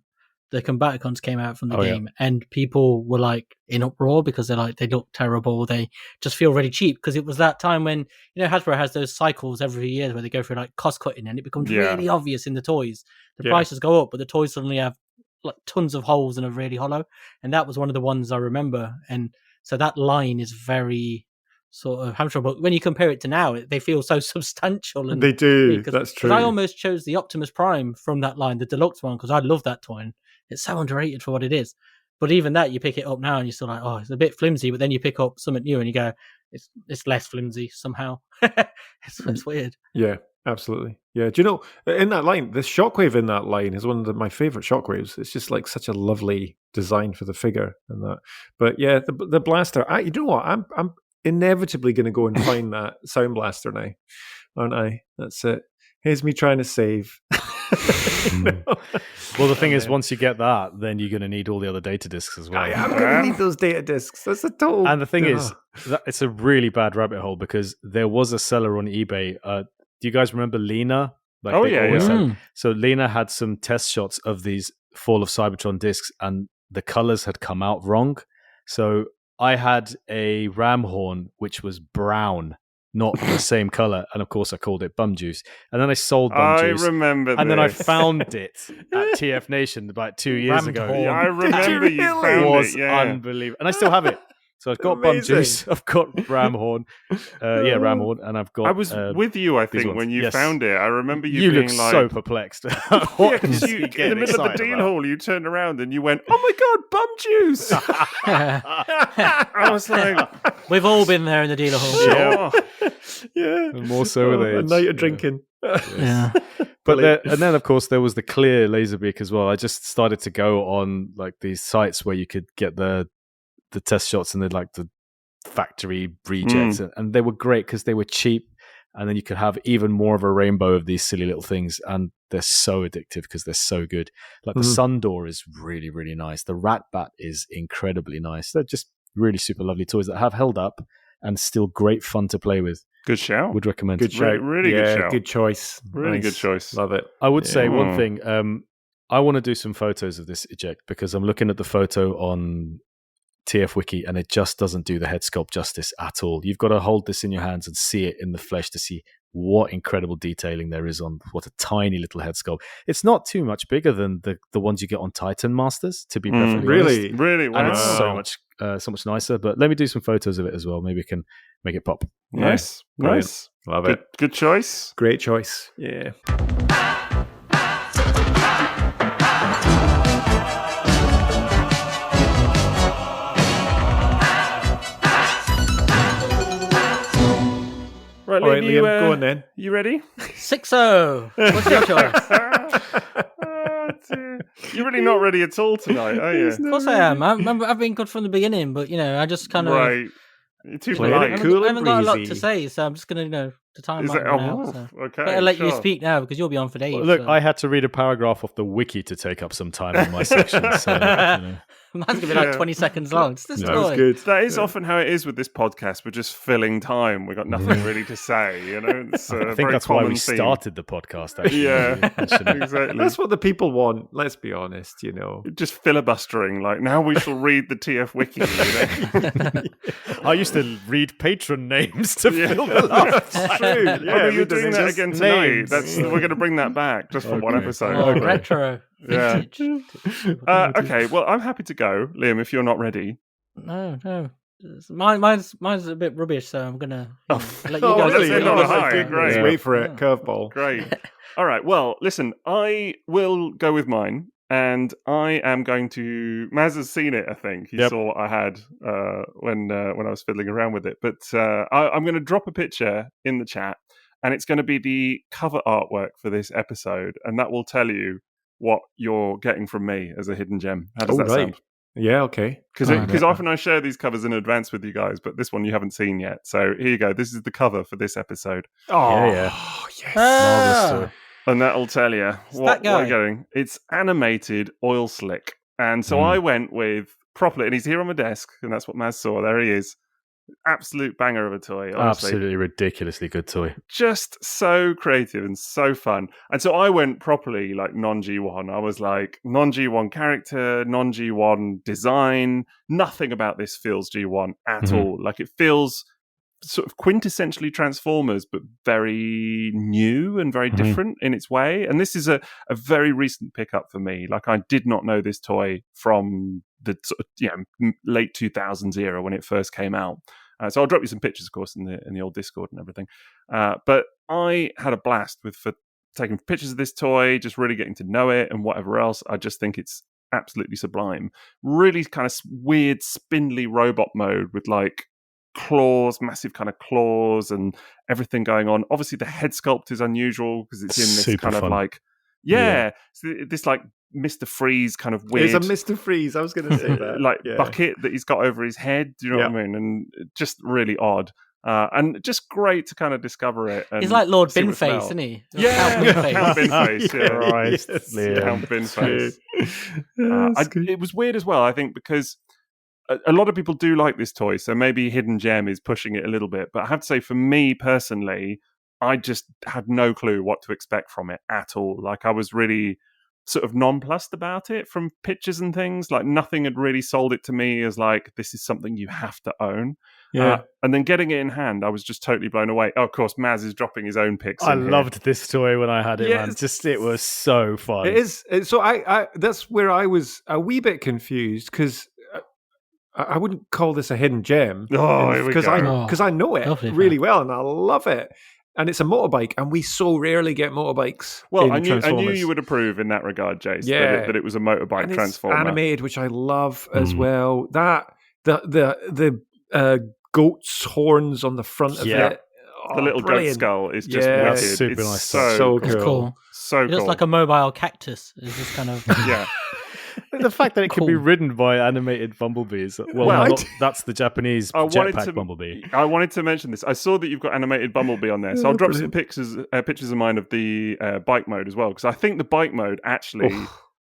the Combaticons came out from the game and people were like in uproar because they're like, they look terrible, they just feel really cheap, because it was that time when, you know, Hasbro has those cycles every year where they go through like cost cutting and it becomes really obvious in the toys. The prices go up, but the toys suddenly have like tons of holes and are really hollow, and that was one of the ones I remember. And so that line is very sort of hamstrung, but when you compare it to now, they feel so substantial. And they do. That's true. I almost chose the Optimus Prime from that line, the deluxe one, because I love that toy. And it's so underrated for what it is. But even that, you pick it up now and you're still like, oh, it's a bit flimsy. But then you pick up something new and you go, it's less flimsy somehow. It's weird. Yeah, absolutely. Yeah. Do you know, in that line, the shockwave in that line is one of my favorite shockwaves. It's just like such a lovely design for the figure and that. But yeah, the blaster. You know what? I'm inevitably going to go and find that Sound Blaster now, aren't I? That's it. Here's me trying to save. Well, the thing is, once you get that, then you're going to need all the other data discs as well. I'm going to need those data discs. That's a total. And the thing is, it's a really bad rabbit hole, because there was a seller on eBay. Do you guys remember Lena? Like So Lena had some test shots of these Fall of Cybertron discs, and the colors had come out wrong. So I had a ram horn which was brown, not the same color, and of course I called it Bum Juice. And then I sold Bum Juice. I remember and this. then I found it at TF Nation about 2 years ago. Horn. Yeah, I remember you found It was it. Yeah. unbelievable, and I still have it. So I've got Bum Juice, I've got Ram Horn, Ram Horn, and I've got. I was with you, I think, ones. when you Yes. found it. I remember you You being look like, so perplexed. yeah, What because is you he in the getting middle of the excited deal about? hall, you turned around and you went, "Oh my god, Bum Juice!" I was like, We've all been there in the dealer hall. "Oh, yeah. And more so with A age. night of drinking. Yeah. But and then, of course, there was the clear Laserbeak as well. I just started to go on like these sites where you could get the test shots and the factory rejects, and they were great because they were cheap, and then you could have even more of a rainbow of these silly little things, and they're so addictive because they're so good. Like the Sun Door is really, really nice. The Rat Bat is incredibly nice. They're just really super lovely toys that have held up and still great fun to play with. good shout." Would recommend. Good shout. Really good shout. Good choice. Really Nice. good choice. Love it. I would say one Yeah. thing. I want to do some photos of this eject because I'm looking at the photo on TF Wiki and it just doesn't do the head sculpt justice at all. You've got to hold this in your hands and see it in the flesh to see what incredible detailing there is on what a tiny little head sculpt. It's not too much bigger than the ones you get on Titan Masters, to be perfectly honest. Really? Really, And wow. it's so much nicer. But let me do some photos of it as well. Maybe we can make it pop. Nice, Brilliant. nice. Love Good, it. good choice. Great choice. Yeah. Right, All right, Liam, Liam, go on then. You ready? Sixo. What's your choice? Oh, dear. You're really not ready at all tonight, are you? Of course I am. I've been good from the beginning, but I just kind of Right. You're too Play it polite. cool. I haven't got a lot to breezy. say, so I'm just gonna the time Is might it? run Oh, out. So. okay. Better let you sure. speak now because you'll be on for days. Well, look, so. I had to read a paragraph off the wiki to take up some time in my section. So, Mine's gonna be like 20 seconds long. It's this That was toy. good. That is often how it is with this podcast. We're just filling time. We've got nothing really to say. It's a I think very that's why common we theme. started the podcast. Actually. Yeah, Actually. exactly. That's what the people want. Let's be honest. Just filibustering. Like now we shall read the TF Wiki. I used to read patron names to Yeah. fill the last. It's true. Yeah, Yeah, you're doing that just again tonight. names. We're going to bring that back just for one Okay. episode. Oh, Okay. retro. Yeah. Vintage. Okay, well, I'm happy to go, Liam. If you're not ready, No. Mine's a bit rubbish, so I'm gonna let you Oh, guys. let's really? end on a Oh, high. goodness. Great. Wait for it. Yeah. Curveball. Great. All right. Well, listen, I will go with mine, and I am going to. Maz has seen it. I think he Yep. saw what I had when I was fiddling around with it. But I'm going to drop a picture in the chat, and it's going to be the cover artwork for this episode, and that will tell you what you're getting from me as a hidden gem. How does that sound? Yeah, okay. Because often I share these covers in advance with you guys, but this one you haven't seen yet. So here you go. This is the cover for this episode. Oh, Yeah. yes. Marvelous story. And that'll tell you what guy. we're getting. It's animated oil slick. And so I went with properly, and he's here on my desk, and that's what Maz saw. There he is. Absolute banger of a toy, honestly. Absolutely ridiculously good toy. Just so creative and so fun. And so I went properly like non-G1. I was like, non-G1 character, non-G1 design. Nothing about this feels G1 at all. Like it feels sort of quintessentially Transformers, but very new and very different in its way. And this is a very recent pickup for me. Like I did not know this toy from the late 2000s era when it first came out. So I'll drop you some pictures, of course, in the old Discord and everything. But I had a blast for taking pictures of this toy, just really getting to know it and whatever else. I just think it's absolutely sublime. Really kind of weird, spindly robot mode with like claws, massive kind of claws and everything going on. Obviously, the head sculpt is unusual because it's in this Super kind fun. of like, so this like Mr. Freeze kind of weird. It's a Mr. Freeze. I was going to say that. Like bucket that he's got over his head. Do you know what I mean? And just really odd. And just great to kind of discover it. And He's like Lord see what's Binface, about. isn't he? Yeah, Count Binface. Count Binface. Yeah, Christ, Yes. Liam. Count Binface. That's good. It was weird as well, I think, because a lot of people do like this toy, so maybe Hidden Gem is pushing it a little bit. But I have to say, for me personally, I just had no clue what to expect from it at all. Like, I was really sort of nonplussed about it from pictures and things. Like, nothing had really sold it to me as like, this is something you have to own. Yeah. And then getting it in hand, I was just totally blown away. Oh, of course, Maz is dropping his own pics. I in here. loved this toy when I had it, man. Yes. Just it was so fun. It is. So I that's where I was a wee bit confused because I wouldn't call this a hidden gem. Oh, here we because go. I know it Lovely, really man. well and I love it. And it's a motorbike, and we so rarely get motorbikes. Well, in I knew Transformers. you would approve in that regard, Jace. Yeah. That it was a motorbike And it's transformer. animated, which I love as well. That the goat's horns on the front of Yeah. it. The Oh, little goat brilliant. skull is just Yeah. wicked. Super It's nice. So It's cool. cool. So It looks cool. like a mobile cactus. It's just kind of Yeah. The fact that it can be Cool. ridden by animated bumblebees. Well, Well, that's the Japanese I wanted jetpack to- bumblebee. I wanted to mention this. I saw that you've got animated Bumblebee on there, so I'll drop some pictures of mine of the bike mode as well, because I think the bike mode actually,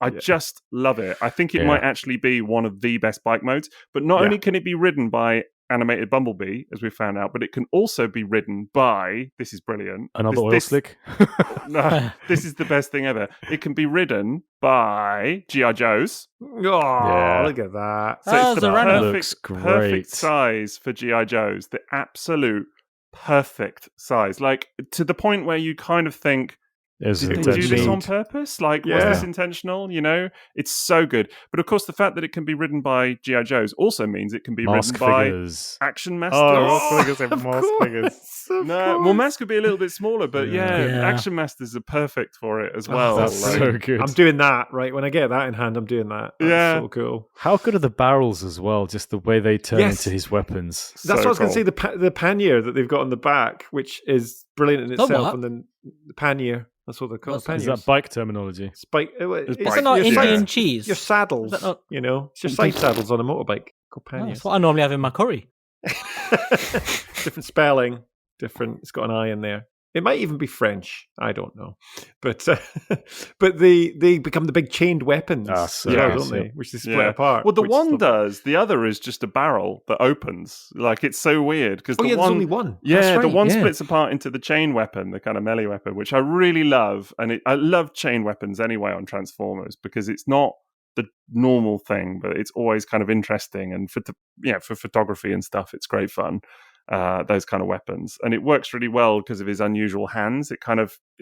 I just love it. I think it might actually be one of the best bike modes. But not only can it be ridden by animated Bumblebee, as we found out, but it can also be ridden by, this is brilliant, Another oil slick. No, this is the best thing ever. It can be ridden by G.I. Joes. Oh, Yeah. look at that. So it's the Zorano. Looks perfect great. size for G.I. Joes. The absolute perfect size. Like, to the point where you kind of think, Is did it they do this intentional? on purpose? Like, was Yeah. this intentional? You know, it's so good. But of course, the fact that it can be ridden by G.I. Joes also means it can be Mask ridden by figures. Action Masters. Oh, figures have Of mask course, figures. of No, well, course. Mask could be a little bit smaller, but Yeah. yeah, Yeah. Action Masters are perfect for it as well. That's Like, so good. I'm doing that, right? When I get that in hand, I'm doing that. That's Yeah. so cool. How good are the barrels as well? Just the way they turn Yes. into his weapons. That's so what I was going cool. to say. The pannier that they've got on the back, which is brilliant in The itself, what? and then the pannier. That's what they're called. What's that? Is Panniers. that bike terminology? Spike? It's Is bike. it not your Indian side- cheese? Your saddles, Is that not- you know, it's your side saddles on a motorbike called Oh, panniers. that's what I normally have in my curry. Different spelling, different. It's got an I in there. It might even be French. I don't know, but but they become the big chained weapons, Ah, so Yeah. don't nice, they? yeah. Which they split Yeah. apart. Well, the which one is does. The other is just a barrel that opens. Like, it's so weird because Oh the yeah, one, there's only one. yeah, That's the right, one yeah. splits apart into the chain weapon, the kind of melee weapon, which I really love. And I love chain weapons anyway on Transformers because it's not the normal thing, but it's always kind of interesting. And for photography and stuff, it's great fun. Those kind of weapons, and it works really well because of his unusual hands. It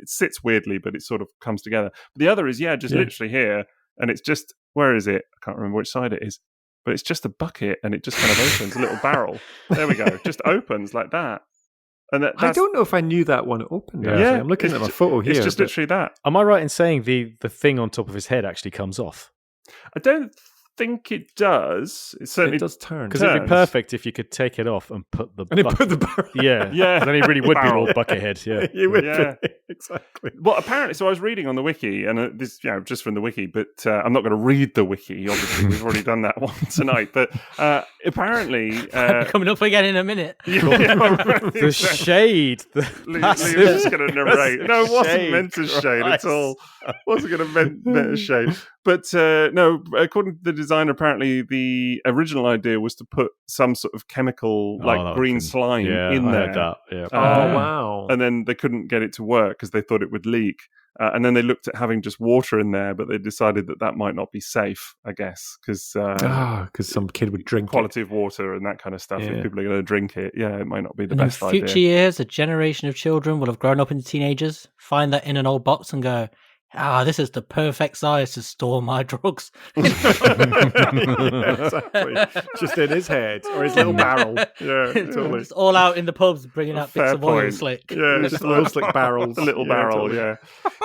sits weirdly, but it sort of comes together. But the other is just literally here, and it's just, where is it? I can't remember which side it is. but it's just a bucket and it just kind of opens, a little barrel. There we go. Just opens like that. And I don't know if I knew that one opened. Yeah. Actually. I'm looking at my photo here. It's just literally that. Am I right in saying the thing on top of his head actually comes off? I don't think it does. It certainly does turn. Because it'd be perfect if you could take it off and put the put the barrel. Yeah. Then he really would be more buckethead. Yeah. You would Yeah. be. Exactly. Well, apparently, so I was reading on the wiki, and this, just from the wiki, but I'm not going to read the wiki. Obviously, we've already done that one tonight. But apparently, coming up again in a minute. The shade. Leah's just going to narrate. No, it wasn't meant to shade at all. Wasn't going to meant to shade. But no, according to the designer, apparently the original idea was to put some sort of chemical, like green slime, in I there. heard that. Yeah. Wow. And then they couldn't get it to work because they thought it would leak. And then they looked at having just water in there, but they decided that might not be safe, I guess, because some kid would drink quality of water and that kind of stuff. If people are going to drink it, it might not be the best idea. In future years, a generation of children will have grown up into teenagers, find that in an old box and go, this is the perfect size to store my drugs. Exactly. Just in his head or his little barrel. Yeah, totally. It's all out in the pubs bringing out bits of oil slick. Yeah, just oil slick barrels. A little barrel, totally.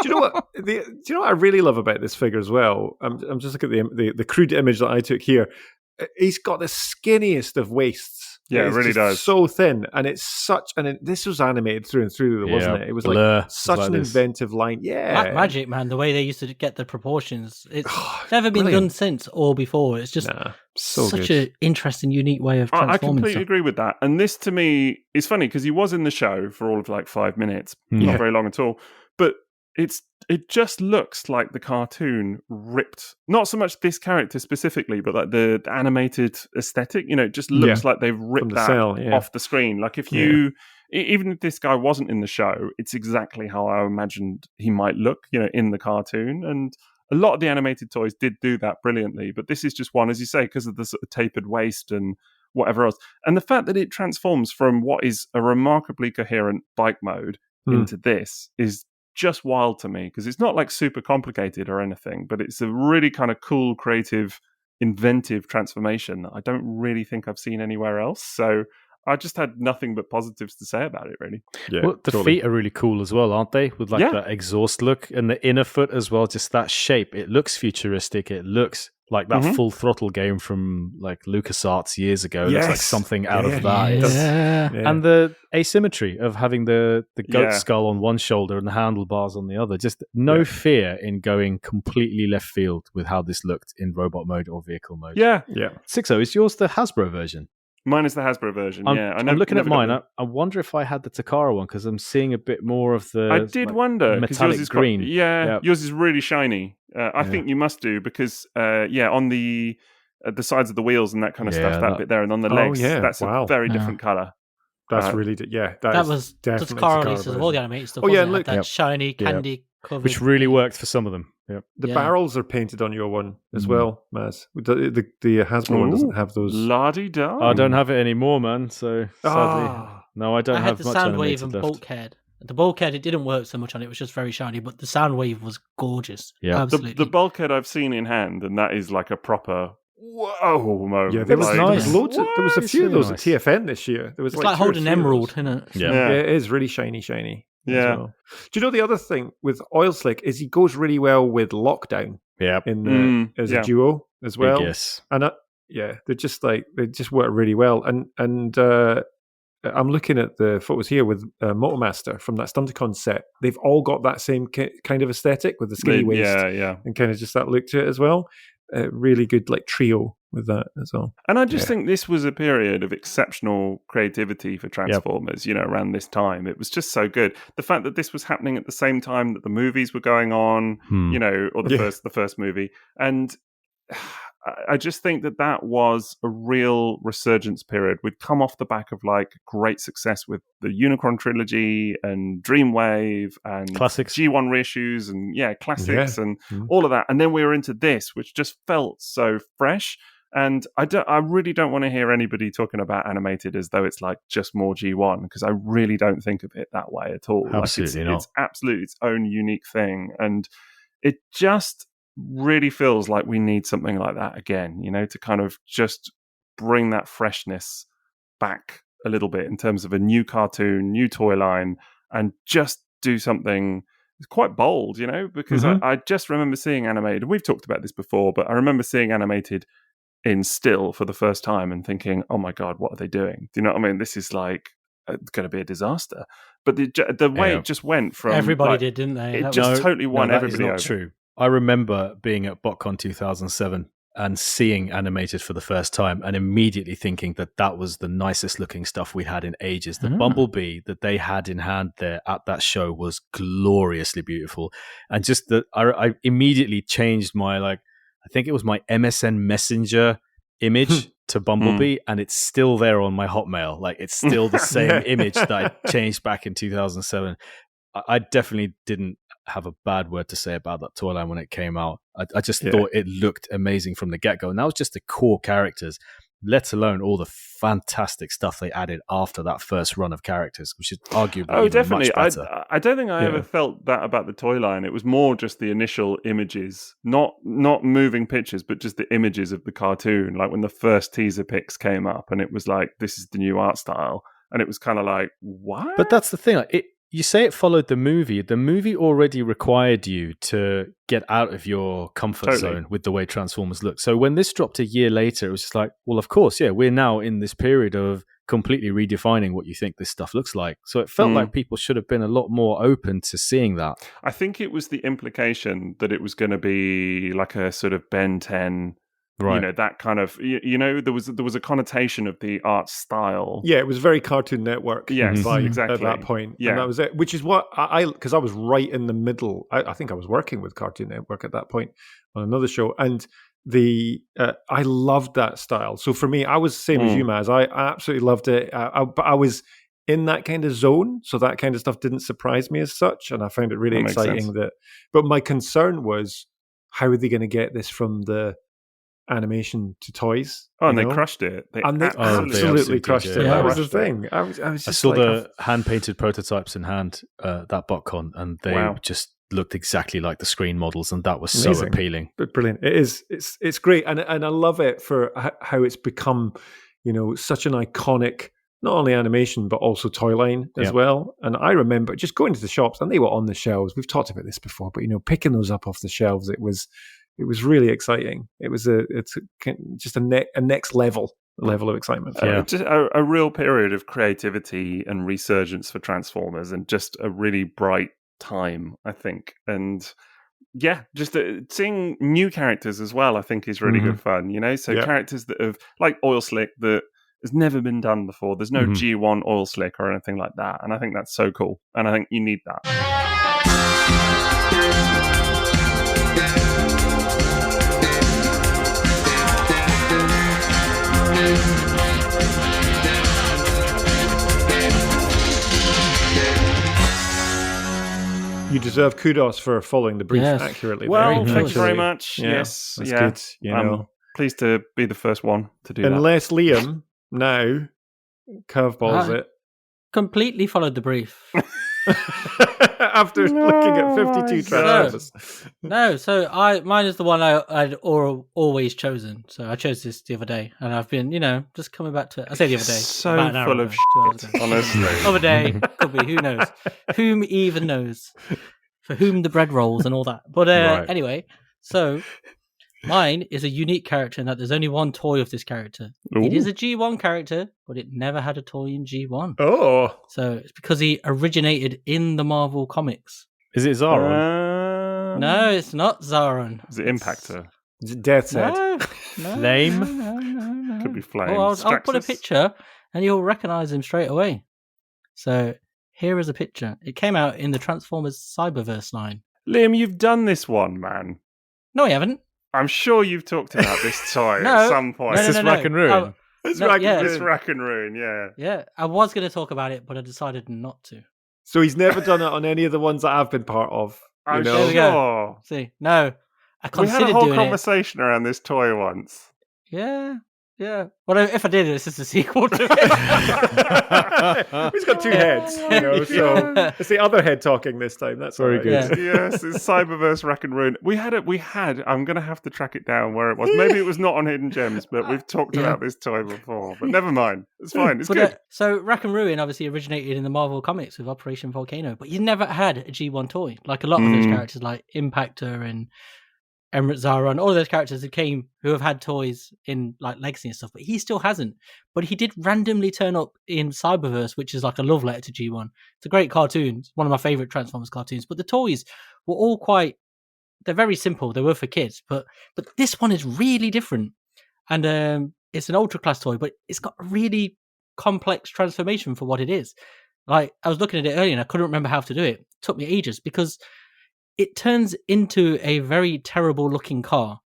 Do you know what? Do you know what I really love about this figure as well? I'm just looking at the crude image that I took here. He's got the skinniest of waists. Yeah, it really does. So thin, and it's such. And this was animated through and through, wasn't it? It was like such an inventive line. Yeah, Black magic, man. The way they used to get the proportions, it's never been done since or before. It's just such an interesting, unique way of transforming. I completely agree with that. And this, to me, is funny because he was in the show for all of like 5 minutes, not very long at all. But it just looks like the cartoon ripped, not so much this character specifically, but like the animated aesthetic, it just looks like they've ripped that off the screen. Like if you, even if this guy wasn't in the show, it's exactly how I imagined he might look, in the cartoon. And a lot of the animated toys did do that brilliantly, but this is just one, as you say, because of the sort of tapered waist and whatever else. And the fact that it transforms from what is a remarkably coherent bike mode into this is just wild to me, because it's not like super complicated or anything, but it's a really kind of cool, creative, inventive transformation that I don't really think I've seen anywhere else. So I just had nothing but positives to say about it, really. Yeah, well, the feet are really cool as well, aren't they? With like that exhaust look, and the inner foot as well, just that shape. It looks futuristic. It looks like that Full Throttle game from like LucasArts years ago. It looks like something out of that. And the asymmetry of having the goat skull on one shoulder and the handlebars on the other. Just no fear in going completely left field with how this looked in robot mode or vehicle mode. Yeah. Sixo, is yours the Hasbro version? Mine is the Hasbro version, I'm looking at mine. I wonder if I had the Takara one, because I'm seeing a bit more of the I did wonder, metallic yours is green. Yours is really shiny. I think you must do, because on the sides of the wheels and that kind of stuff, that bit there, and on the legs, that's a very different colour. That's really, that was definitely Takara releases of all the animated stuff. Look, that shiny candy covered, which really worked for some of them. The barrels are painted on your one as well, Maz. The Hasbro one doesn't have those. La-di-da. I don't have it anymore, man. So sadly, no, I don't have the much Soundwave and left. bulkhead. The bulkhead, it didn't work so much on it. It was just very shiny, but the Soundwave was gorgeous. Yeah, absolutely. The bulkhead I've seen in hand, and that is like a proper whoa moment. Yeah, there was loads. There was a few of those at TFN this year. There was like holding an emerald, isn't it? Yeah, it is really shiny. Yeah. Well. Do you know the other thing with Oil Slick is he goes really well with Lockdown? Yeah. As a duo as well. Yes. And they just work really well. And I'm looking at the photos here with Motomaster from that Stunticon set. They've all got that same kind of aesthetic with the skinny waist, and kind of just that look to it as well. Really good like trio with that as well. And I just think this was a period of exceptional creativity for Transformers, around this time. It was just so good. The fact that this was happening at the same time that the movies were going on, or the first movie. And I just think that was a real resurgence period. We'd come off the back of like great success with the Unicron trilogy and Dreamwave and classics, G1 reissues and classics and all of that. And then we were into this, which just felt so fresh. And I really don't want to hear anybody talking about animated as though it's like just more G1, because I really don't think of it that way at all. Absolutely not. It's absolutely its own unique thing. And it just really feels like we need something like that again, to kind of just bring that freshness back a little bit in terms of a new cartoon, new toy line, and just do something quite bold, because I just remember seeing animated, and we've talked about this before, but I remember seeing animated in still for the first time and thinking, oh my God, what are they doing? Do you know what I mean? This is like going to be a disaster. But the way it just went from... Everybody did, didn't they? It just totally won everybody over. That is not true. I remember being at BotCon 2007 and seeing animated for the first time and immediately thinking that was the nicest looking stuff we had in ages. The Bumblebee that they had in hand there at that show was gloriously beautiful. And just that I immediately changed my, I think it was my MSN Messenger image to Bumblebee, and it's still there on my Hotmail. It's still the same image that I changed back in 2007. I definitely didn't have a bad word to say about that toy line when it came out. I just thought it looked amazing from the get-go. And that was just the core characters, let alone all the fantastic stuff they added after that first run of characters, which is arguably definitely much better. I don't think I ever felt that about the toy line. It was more just the initial images, not moving pictures, but just the images of the cartoon. Like when the first teaser pics came up and it was like, this is the new art style. And it was kind of like, what? But that's the thing. You say it followed the movie. The movie already required you to get out of your comfort zone with the way Transformers look. So when this dropped a year later, it was just like, well, of course, we're now in this period of completely redefining what you think this stuff looks like. So it felt like people should have been a lot more open to seeing that. I think it was the implication that it was going to be like a sort of Ben 10... Right. That kind of, there was a connotation of the art style. Yeah, it was very Cartoon Network. Yes, exactly. At that point. Yeah. And that was it, which is what because I was right in the middle. I think I was working with Cartoon Network at that point on another show. And I loved that style. So for me, I was the same as you, Maz. I absolutely loved it. But I was in that kind of zone. So that kind of stuff didn't surprise me as such. And I found it really exciting but my concern was, how are they going to get this from the animation to toys? And they crushed it. They absolutely crushed it. That was the thing. I saw the hand-painted prototypes in hand at BotCon, and they just looked exactly like the screen models, and that was so appealing. But brilliant. It is. It's great, and I love it for how it's become, such an iconic, not only animation but also toy line as well. And I remember just going to the shops, and they were on the shelves. We've talked about this before, but picking those up off the shelves, it was really exciting. It's just a next level of excitement. Just a real period of creativity and resurgence for Transformers, and just a really bright time, I think. And just seeing new characters as well, I think is really good fun. So characters that have, like Oil Slick, that has never been done before. There's no G1 Oil Slick or anything like that, and I think that's so cool. And I think you need that. You deserve kudos for following the brief accurately. Well, thank you very much. Yeah, yes, that's good. I'm pleased to be the first one to do that. Unless Liam now curveballs it. Completely followed the brief. After looking at 52 Transformers. No, so mine is the one I'd always chosen. So I chose this the other day, and I've been, just coming back to it. I say the other day. So full of shit, honestly. Other day, could be, who knows? Whom even knows? For whom the bread rolls and all that. But anyway, so mine is a unique character in that there's only one toy of this character. Ooh. It is a G1 character, but it never had a toy in G1. Oh. So it's because he originated in the Marvel comics. Is it Zaron? No, it's not Zaron. Is it Impactor? Is it Death's Flame? No. Could be Flame. Well, I'll put a picture and you'll recognize him straight away. So here is a picture. It came out in the Transformers Cyberverse line. Liam, you've done this one, man. No, I haven't. I'm sure you've talked about this toy at some point. Is this Rack and Ruin? It's Rack and Ruin, yeah. Yeah, I was going to talk about it, but I decided not to. So he's never done it on any of the ones that I've been part of. I'm sure. See, no, I considered we had a whole doing conversation around this toy once. Yeah. Yeah. Well, if I did, this is a sequel to it. He's got two heads, so it's the other head talking this time. That's very all good. right. Yes, it's Cyberverse Rack and Ruin. We had. I'm going to have to track it down where it was. Maybe it was not on Hidden Gems, but we've talked about this toy before. But never mind. It's fine. It's good. So Rack and Ruin obviously originated in the Marvel comics with Operation Volcano, but you never had a G1 toy. Like a lot of those characters, like Impactor and Emirate Zara and all of those characters who have had toys in like Legacy and stuff, but he still hasn't. But he did randomly turn up in Cyberverse, which is like a love letter to G1. It's a great cartoon. It's one of my favorite Transformers cartoons. But the toys were all they're very simple. They were for kids, but this one is really different. And it's an ultra class toy, but it's got a really complex transformation for what it is. Like I was looking at it earlier and I couldn't remember how to do it. It took me ages because it turns into a very terrible looking car.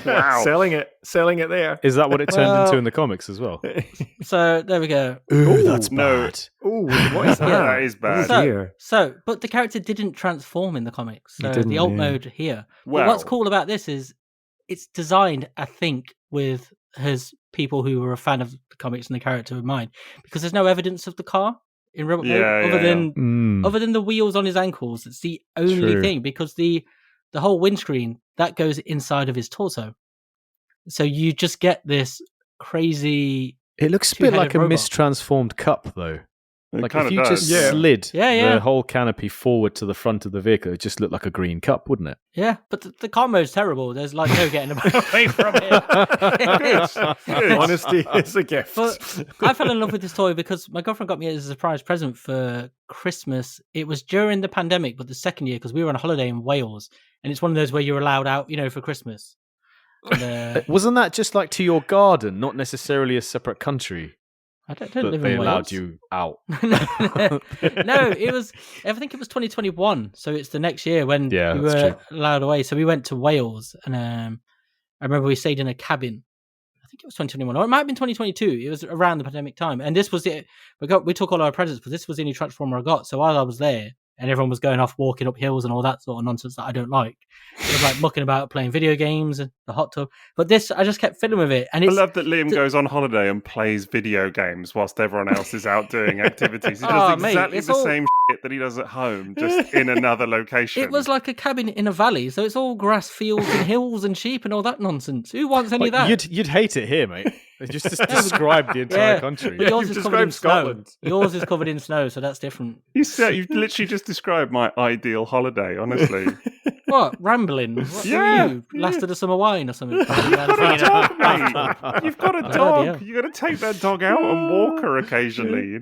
Wow. Selling it there. Is that what it turned into in the comics as well? So there we go. Ooh, that's bad. Ooh, what is that? Yeah, that is bad. But the character didn't transform in the comics. So didn't, the alt mode here. Well, but what's cool about this is it's designed, I think, with his people who were a fan of the comics and the character in mind, because there's no evidence of the car in remote mode other than the wheels on his ankles. It's the only thing, because the whole windscreen that goes inside of his torso. So you just get this crazy. It looks a bit like a mistransformed cup, though. Like if you just slid the whole canopy forward to the front of the vehicle, it just looked like a green cup, wouldn't it? Yeah, but the combo's terrible. There's like no getting away from it. Honesty is a gift. But I fell in love with this toy because my girlfriend got me it as a surprise present for Christmas. It was during the pandemic, but the second year, because we were on a holiday in Wales, and it's one of those where you're allowed out, for Christmas. And, wasn't that just like to your garden, not necessarily a separate country? I don't live in Wales. They allowed you out. No, it was. I think it was 2021, so it's the next year when we were allowed away. So we went to Wales, and I remember we stayed in a cabin. I think it was 2021, or it might have been 2022. It was around the pandemic time, and this was it. We took all our presents, but this was the only Transformer I got. So while I was there, and everyone was going off walking up hills and all that sort of nonsense that I don't like. It was like mucking about playing video games and the hot tub. But this, I just kept fiddling with it. And I love that Liam goes on holiday and plays video games whilst everyone else is out doing activities. He does exactly the same shit that he does at home, just in another location. It was like a cabin in a valley, so it's all grass fields and hills and sheep and all that nonsense. Who wants any of that? You'd hate it here, mate. Just describe the entire country. But yours is covered in Scotland. Yours is covered in snow, so that's different. You've literally just described my ideal holiday, honestly. What? Rambling? What were you? Lasted a summer wine or something? You've got a dog, mate. You've got a dog. You've got to take that dog out and walk her occasionally,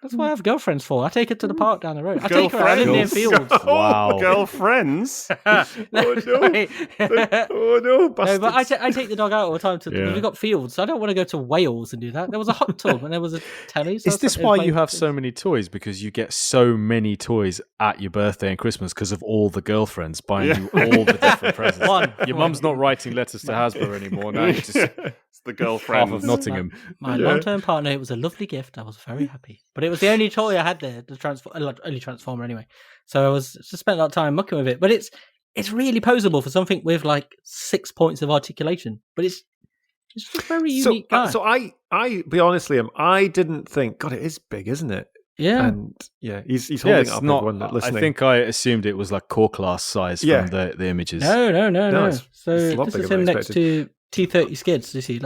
That's what I have girlfriends for. I take her to the park down the road. I take her out in the fields. Wow. Girlfriends? Oh, no. No, but I take the dog out all the time. We've got fields, so I don't want to go to Wales and do that. There was a hot tub and there was a telly. So is this why you have so many toys? Because you get so many toys at your birthday and Christmas because of all the girlfriends buying you all the different presents. Your mum's not writing letters to Hasbro anymore now. It's just it's the girlfriend half of Nottingham. My long-term partner, it was a lovely gift. I was very happy. But it was the only toy I had there, the only Transformer anyway. So I was just spent a lot of time mucking with it. But it's really posable for something with like 6 points of articulation. But it's just a very unique guy. So I be honest, Liam, I didn't think, God, it is big, isn't it? Yeah. And he's holding up everyone listening. I think I assumed it was like core class size from the images. No. It's this is him next to T30 skids. You see,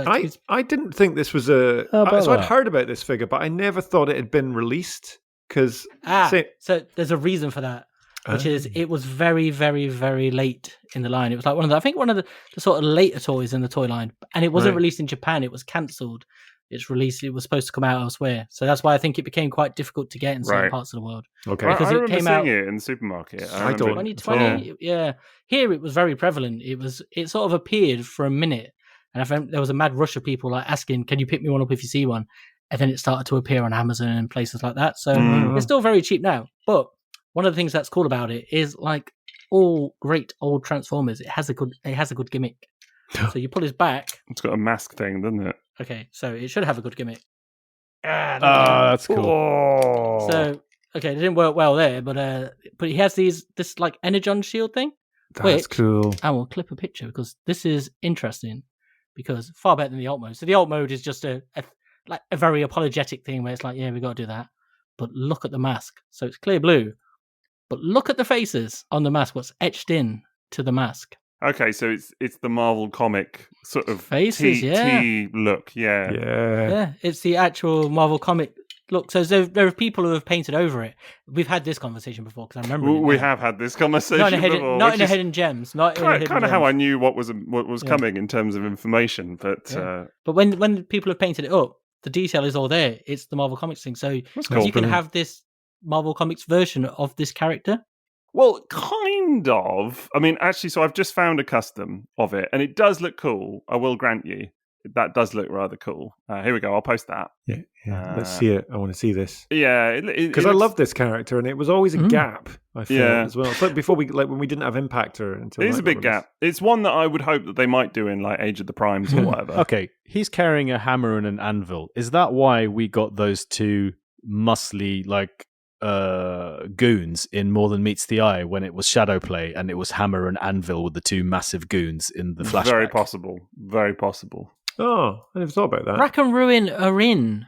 I didn't think this was so I'd heard about this figure, but I never thought it had been released because so there's a reason for that, which is it was very, very, very late in the line. It was like one of the sort of later toys in the toy line, and it wasn't released in Japan. It was cancelled. It's released. It was supposed to come out elsewhere, so that's why I think it became quite difficult to get in certain parts of the world. Okay, because I remember seeing it in the supermarket. I don't. 2020, Here it was very prevalent. It sort of appeared for a minute, and I found there was a mad rush of people like asking, "Can you pick me one up if you see one?" And then it started to appear on Amazon and places like that. So it's still very cheap now. But one of the things that's cool about it is, like all great old Transformers, it has a good gimmick. So you pull his back. It's got a mask thing, doesn't it? Okay, so it should have a good gimmick. That's cool. Oh. So it didn't work well there, but he has this like energon shield thing. That's cool. I will clip a picture because this is interesting. because far better than the alt mode. So the alt mode is just a very apologetic thing where it's like, yeah, we got to do that. But look at the mask. So it's clear blue. But look at the faces on the mask, what's etched in to the mask. Okay, so it's the Marvel comic sort of faces, T look, yeah. Yeah, it's the actual Marvel comic look. So there are people who have painted over it. We've had this conversation before because I remember we have had this conversation before. Not in a Hidden Gems. Not kind of how I knew what was coming in terms of information. But but when people have painted it up, the detail is all there. It's the Marvel Comics thing. So cool. You can have this Marvel Comics version of this character. Well, kind of. I mean, actually, so I've just found a custom of it, and it does look cool. I will grant you. That does look rather cool. Here we go. I'll post that. Yeah. Let's see it. I want to see this. Yeah, because I love this character, and it was always a gap. I feel as well. It's like before when we didn't have Impactor until. It is a big gap. It's one that I would hope that they might do in like Age of the Primes or whatever. Okay, he's carrying a hammer and an anvil. Is that why we got those two muscly goons in More Than Meets the Eye when it was shadow play and it was hammer and anvil with the two massive goons in the flashback? Very possible. Very possible. Oh, I never thought about that. Rack and Ruin are in,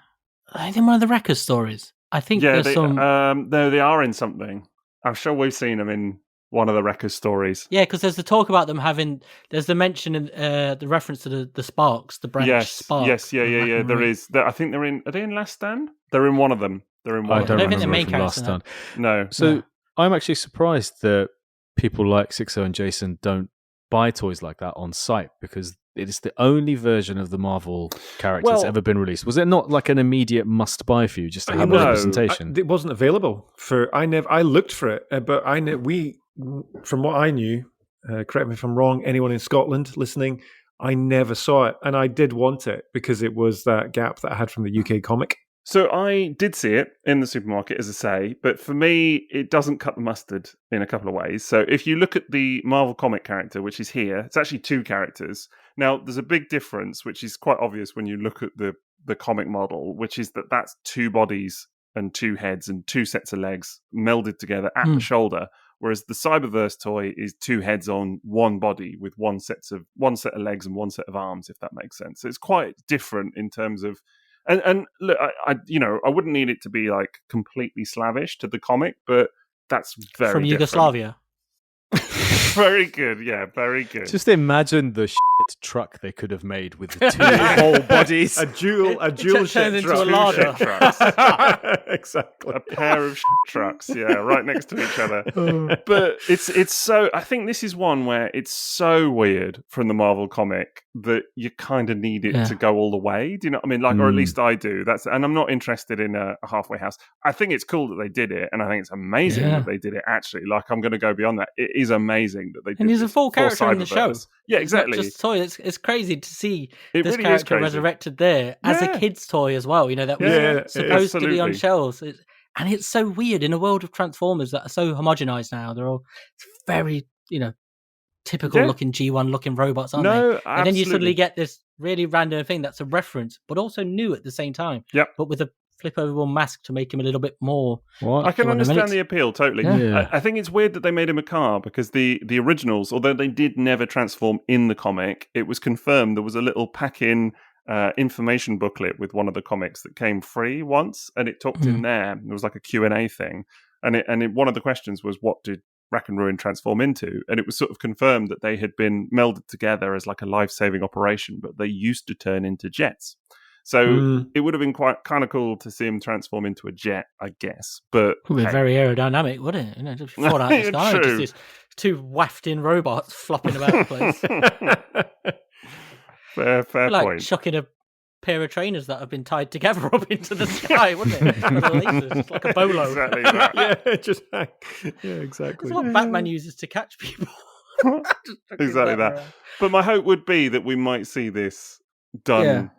I think, one of the Wreckers stories. I think there's some... No, they are in something. I'm sure we've seen them in one of the Wreckers stories. Yeah, because there's the talk about them having... There's the mention in the reference to the sparks, the branch spark. Yes, yeah. There is. I think they're in... Are they in Last Stand? They're in one of them. They're in one of them. I don't think the main character. No. So I'm actually surprised that people like Sixo and Jason don't buy toys like that on site, because it is the only version of the Marvel character that's ever been released. Was it not like an immediate must-buy for you just to have a representation? It wasn't available for. I looked for it, but from what I knew, correct me if I'm wrong, anyone in Scotland listening, I never saw it, and I did want it because it was that gap that I had from the UK comic. So I did see it in the supermarket, as I say, but for me, it doesn't cut the mustard in a couple of ways. So if you look at the Marvel comic character, which is here, it's actually two characters. Now, there's a big difference, which is quite obvious when you look at the comic model, which is that's two bodies and two heads and two sets of legs melded together at the shoulder, whereas the Cyberverse toy is two heads on one body with one set of legs and one set of arms, if that makes sense. So it's quite different in terms of... And look, I wouldn't need it to be like completely Slavish to the comic, but that's very from different. Yugoslavia. Very good, yeah, very good. Just imagine the shit truck they could have made with the two whole bodies. a dual shit into truck. a larder. Shit trucks. Exactly. A pair of shit trucks, yeah, right next to each other. But it's so... I think this is one where it's so weird from the Marvel comic that you kind of need it to go all the way. Do you know what I mean? Like, or at least I do. And I'm not interested in a halfway house. I think it's cool that they did it, and I think it's amazing that they did it, actually. Like, I'm going to go beyond that. It is amazing that they did. And he's a full character in the show. Yeah, exactly. It's not just toy. It's crazy to see this really character resurrected there as a kid's toy as well. You know, that was supposed to be on shelves. And it's so weird in a world of Transformers that are so homogenized now. They're all very, typical looking G1 looking robots, aren't they? Absolutely. And then you suddenly get this really random thing that's a reference, but also new at the same time. Yep. But with a flip over one mask to make him a little bit more... I can understand the appeal, totally. Yeah. I think it's weird that they made him a car, because the originals, although they did never transform in the comic, it was confirmed there was a little pack-in information booklet with one of the comics that came free once, and it talked in there. There was like a Q&A thing, and one of the questions was, what did Rack and Ruin transform into? And it was sort of confirmed that they had been melded together as like a life-saving operation, but they used to turn into jets. So it would have been kind of cool to see him transform into a jet, I guess. But it would be very aerodynamic, wouldn't it? Just fall out of the sky. Just these two wafting robots flopping about the place. Fair like point. Chucking a pair of trainers that have been tied together up into the sky, wouldn't it? With the lasers, just like a bolo. Exactly that. Exactly. That's what Batman uses to catch people. Exactly that. But my hope would be that we might see this done,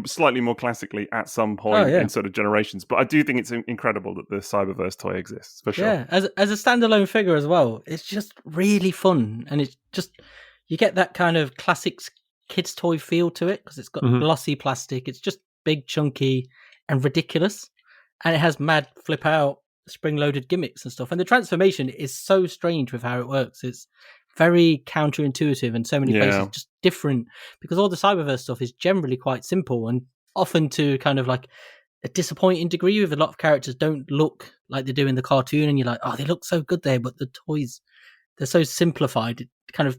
slightly more classically at some point in sort of generations. But I do think it's incredible that the Cyberverse toy exists, for sure. Yeah, as a standalone figure as well. It's just really fun. And it's just, you get that kind of classic kids' toy feel to it, because it's got glossy plastic. It's just big, chunky, and ridiculous. And it has mad flip-out, spring-loaded gimmicks and stuff. And the transformation is so strange with how it works. It's very counterintuitive in so many places, just different, because all the Cyberverse stuff is generally quite simple and often to kind of like a disappointing degree, with a lot of characters don't look like they do in the cartoon, and you're like, oh, they look so good there, but the toys, they're so simplified, it kind of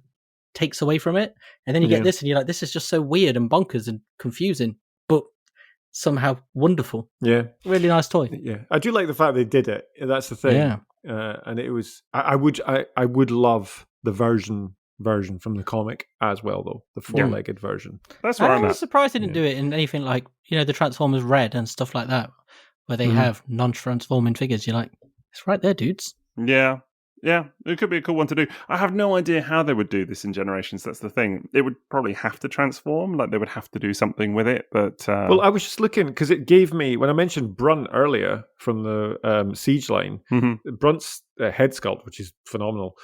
takes away from it. And then you get this and you're like, this is just so weird and bonkers and confusing, but somehow wonderful. Yeah. Really nice toy. Yeah. I do like the fact they did it. That's the thing. Yeah. And it was, I would love the version from the comic as well, though, the 4-legged version. That's where I'm was at. surprised they didn't do it in anything like, the Transformers Red and stuff like that, where they have non-transforming figures. You're like, it's right there, dudes. Yeah, it could be a cool one to do. I have no idea how they would do this in Generations. That's the thing. It would probably have to transform, like they would have to do something with it. But well, I was just looking because it gave me, when I mentioned Brunt earlier from the Siege line, Brunt's head sculpt, which is phenomenal,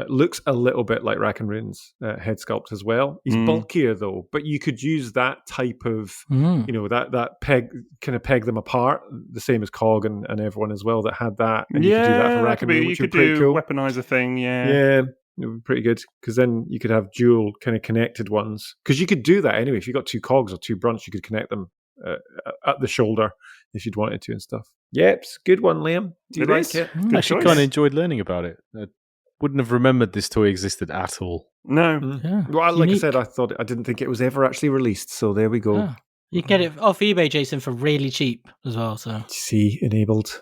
looks a little bit like Rack and Rune's head sculpt as well. He's bulkier though, but you could use that type of, that peg them apart, the same as Cog and everyone as well that had that. And you could do that for Rack and Rune, which would be pretty cool. Weaponize a thing, yeah. Yeah, it would be pretty good because then you could have dual kind of connected ones. Because you could do that anyway. If you got 2 Cogs or 2 Brunts, you could connect them at the shoulder if you'd wanted to and stuff. Yep, it's a good one, Liam. Do you like it? I actually kind of enjoyed learning about it. Wouldn't have remembered this toy existed at all. No. Yeah, well, like I said, I didn't think it was ever actually released. So there we go. Yeah. You can get it off eBay, Jason, for really cheap as well. So see, enabled.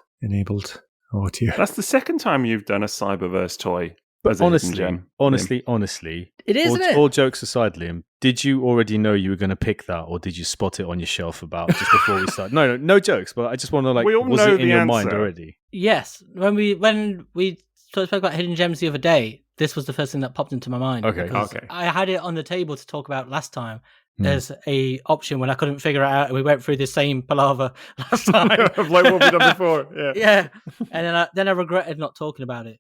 Oh dear. That's the second time you've done a Cyberverse toy. But honestly, it is, isn't it? All jokes aside, Liam, did you already know you were going to pick that, or did you spot it on your shelf about just before we start? No jokes. But I just want to was it in your mind already? Yes, when we spoke about hidden gems the other day, this was the first thing that popped into my mind. Okay. I had it on the table to talk about last time. There's a option when I couldn't figure it out, and we went through the same palaver last time. Like what we've done before. Yeah. And then I regretted not talking about it.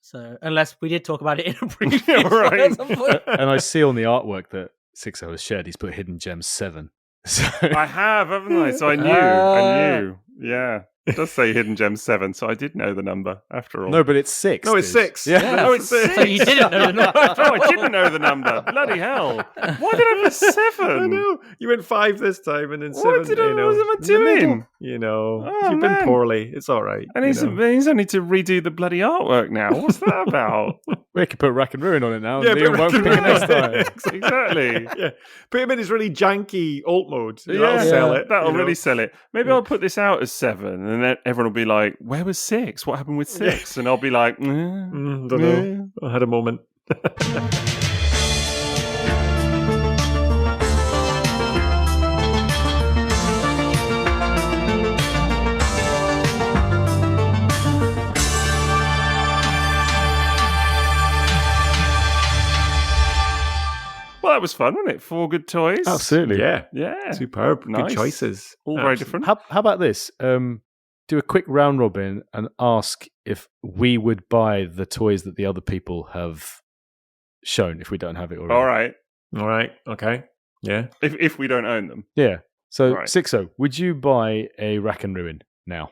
So unless we did talk about it in a previous right. at some point. And I see on the artwork that Sixo has shared, he's put Hidden Gems 7. So I have, haven't I? So I knew. Yeah. It does say Hidden Gems 7, so I did know the number after all. No, but it's 6. No, it's 6. Yeah. Oh, it's 6. So you didn't know the number. Oh, I didn't know the number. Bloody hell. Why did I put 7? I know. You went 5 this time and then 7. What am I doing? You've man. been poorly. It's all right. And he's only to redo the bloody artwork now. What's that about? We can put Rack and Ruin on it now. Yeah, Liam won't pick it next time. Exactly. Yeah. Put him in his really janky alt mode. Yeah, that'll sell it. That'll really sell it. Maybe I'll put this out as 7, and then everyone will be like, where was 6? What happened with 6? And I'll be like, don't know. I had a moment. Well, that was fun, wasn't it? 4 good toys. Absolutely. Yeah. Superb. Nice. Good choices. All very different. How about this? Do a quick round robin and ask if we would buy the toys that the other people have shown if we don't have it already. All right. Okay. Yeah. If we don't own them. Yeah. So, Right. Sixo, would you buy a Rack and Ruin now?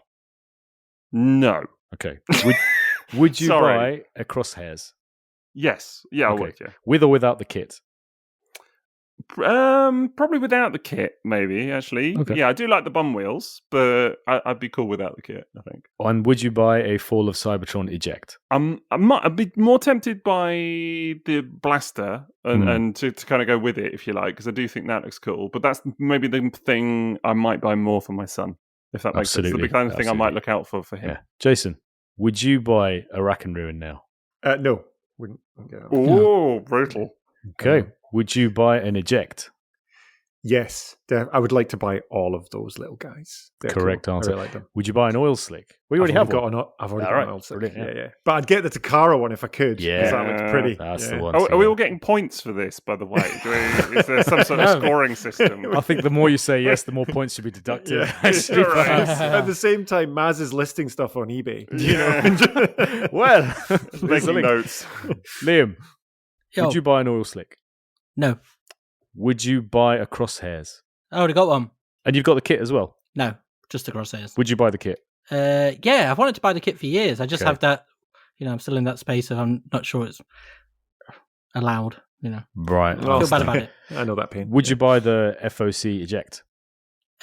No. Okay. Would you Sorry. buy a Crosshairs? Yes. Yeah, I Okay. would, yeah. With or without the kit? Probably without the kit, maybe, actually. Okay. Yeah, I do like the bum wheels, but I'd be cool without the kit, I think. And would you buy a Fall of Cybertron eject? I'd be more tempted by the blaster and to kind of go with it, if you like, because I do think that looks cool. But that's maybe the thing I might buy more for my son, if that makes sense. Absolutely. The kind of thing I might look out for him. Yeah. Jason, would you buy a Rack and Ruin now? No. Wouldn't go. Oh, brutal. Okay. Would you buy an eject? Yes. I would like to buy all of those little guys. They're Correct cool. answer. I really like them. Would you buy an oil slick? We already have one. I've already All got right. an old slick. Brilliant, Yeah. But I'd get the Takara one if I could. Yeah. 'cause that looks pretty. That's Yeah. the one. Are we all getting points for this, by the way? Is there some sort of scoring system? I think the more you say yes, the more points should be deducted. Yeah. Actually, Right. At the same time, Maz is listing stuff on eBay. Yeah. Well, there's a Making link. notes. Liam, Yo, would you buy an oil slick? no. Would you buy a Crosshairs? I already got one. And you've got the kit as well. No, just the Crosshairs. Would you buy the kit? Yeah, I've wanted to buy the kit for years. I just Okay. have that, I'm still in that space of I'm not sure it's allowed. You know, Right. I feel bad about it. I know that pain. Would you buy the FOC eject?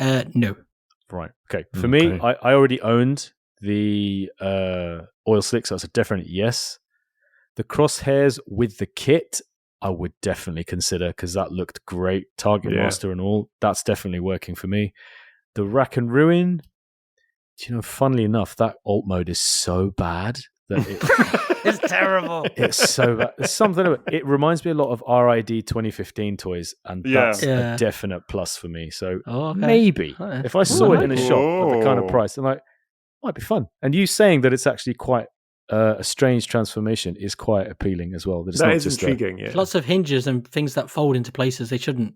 No. Right. Okay. For me, I already owned the oil slick, so that's a definite yes. The crosshairs with the kit, I would definitely consider because that looked great. Target Master and all. That's definitely working for me. The Rack and Ruin, funnily enough, that alt mode is so bad that it's terrible. It's so bad. It's something about it reminds me a lot of RID 2015 toys, and that's a definite plus for me. So maybe if I saw it in a shop at the kind of price, I'm like, might be fun. And you saying that it's actually quite a strange transformation is quite appealing as well. That is intriguing. Lots of hinges and things that fold into places they shouldn't.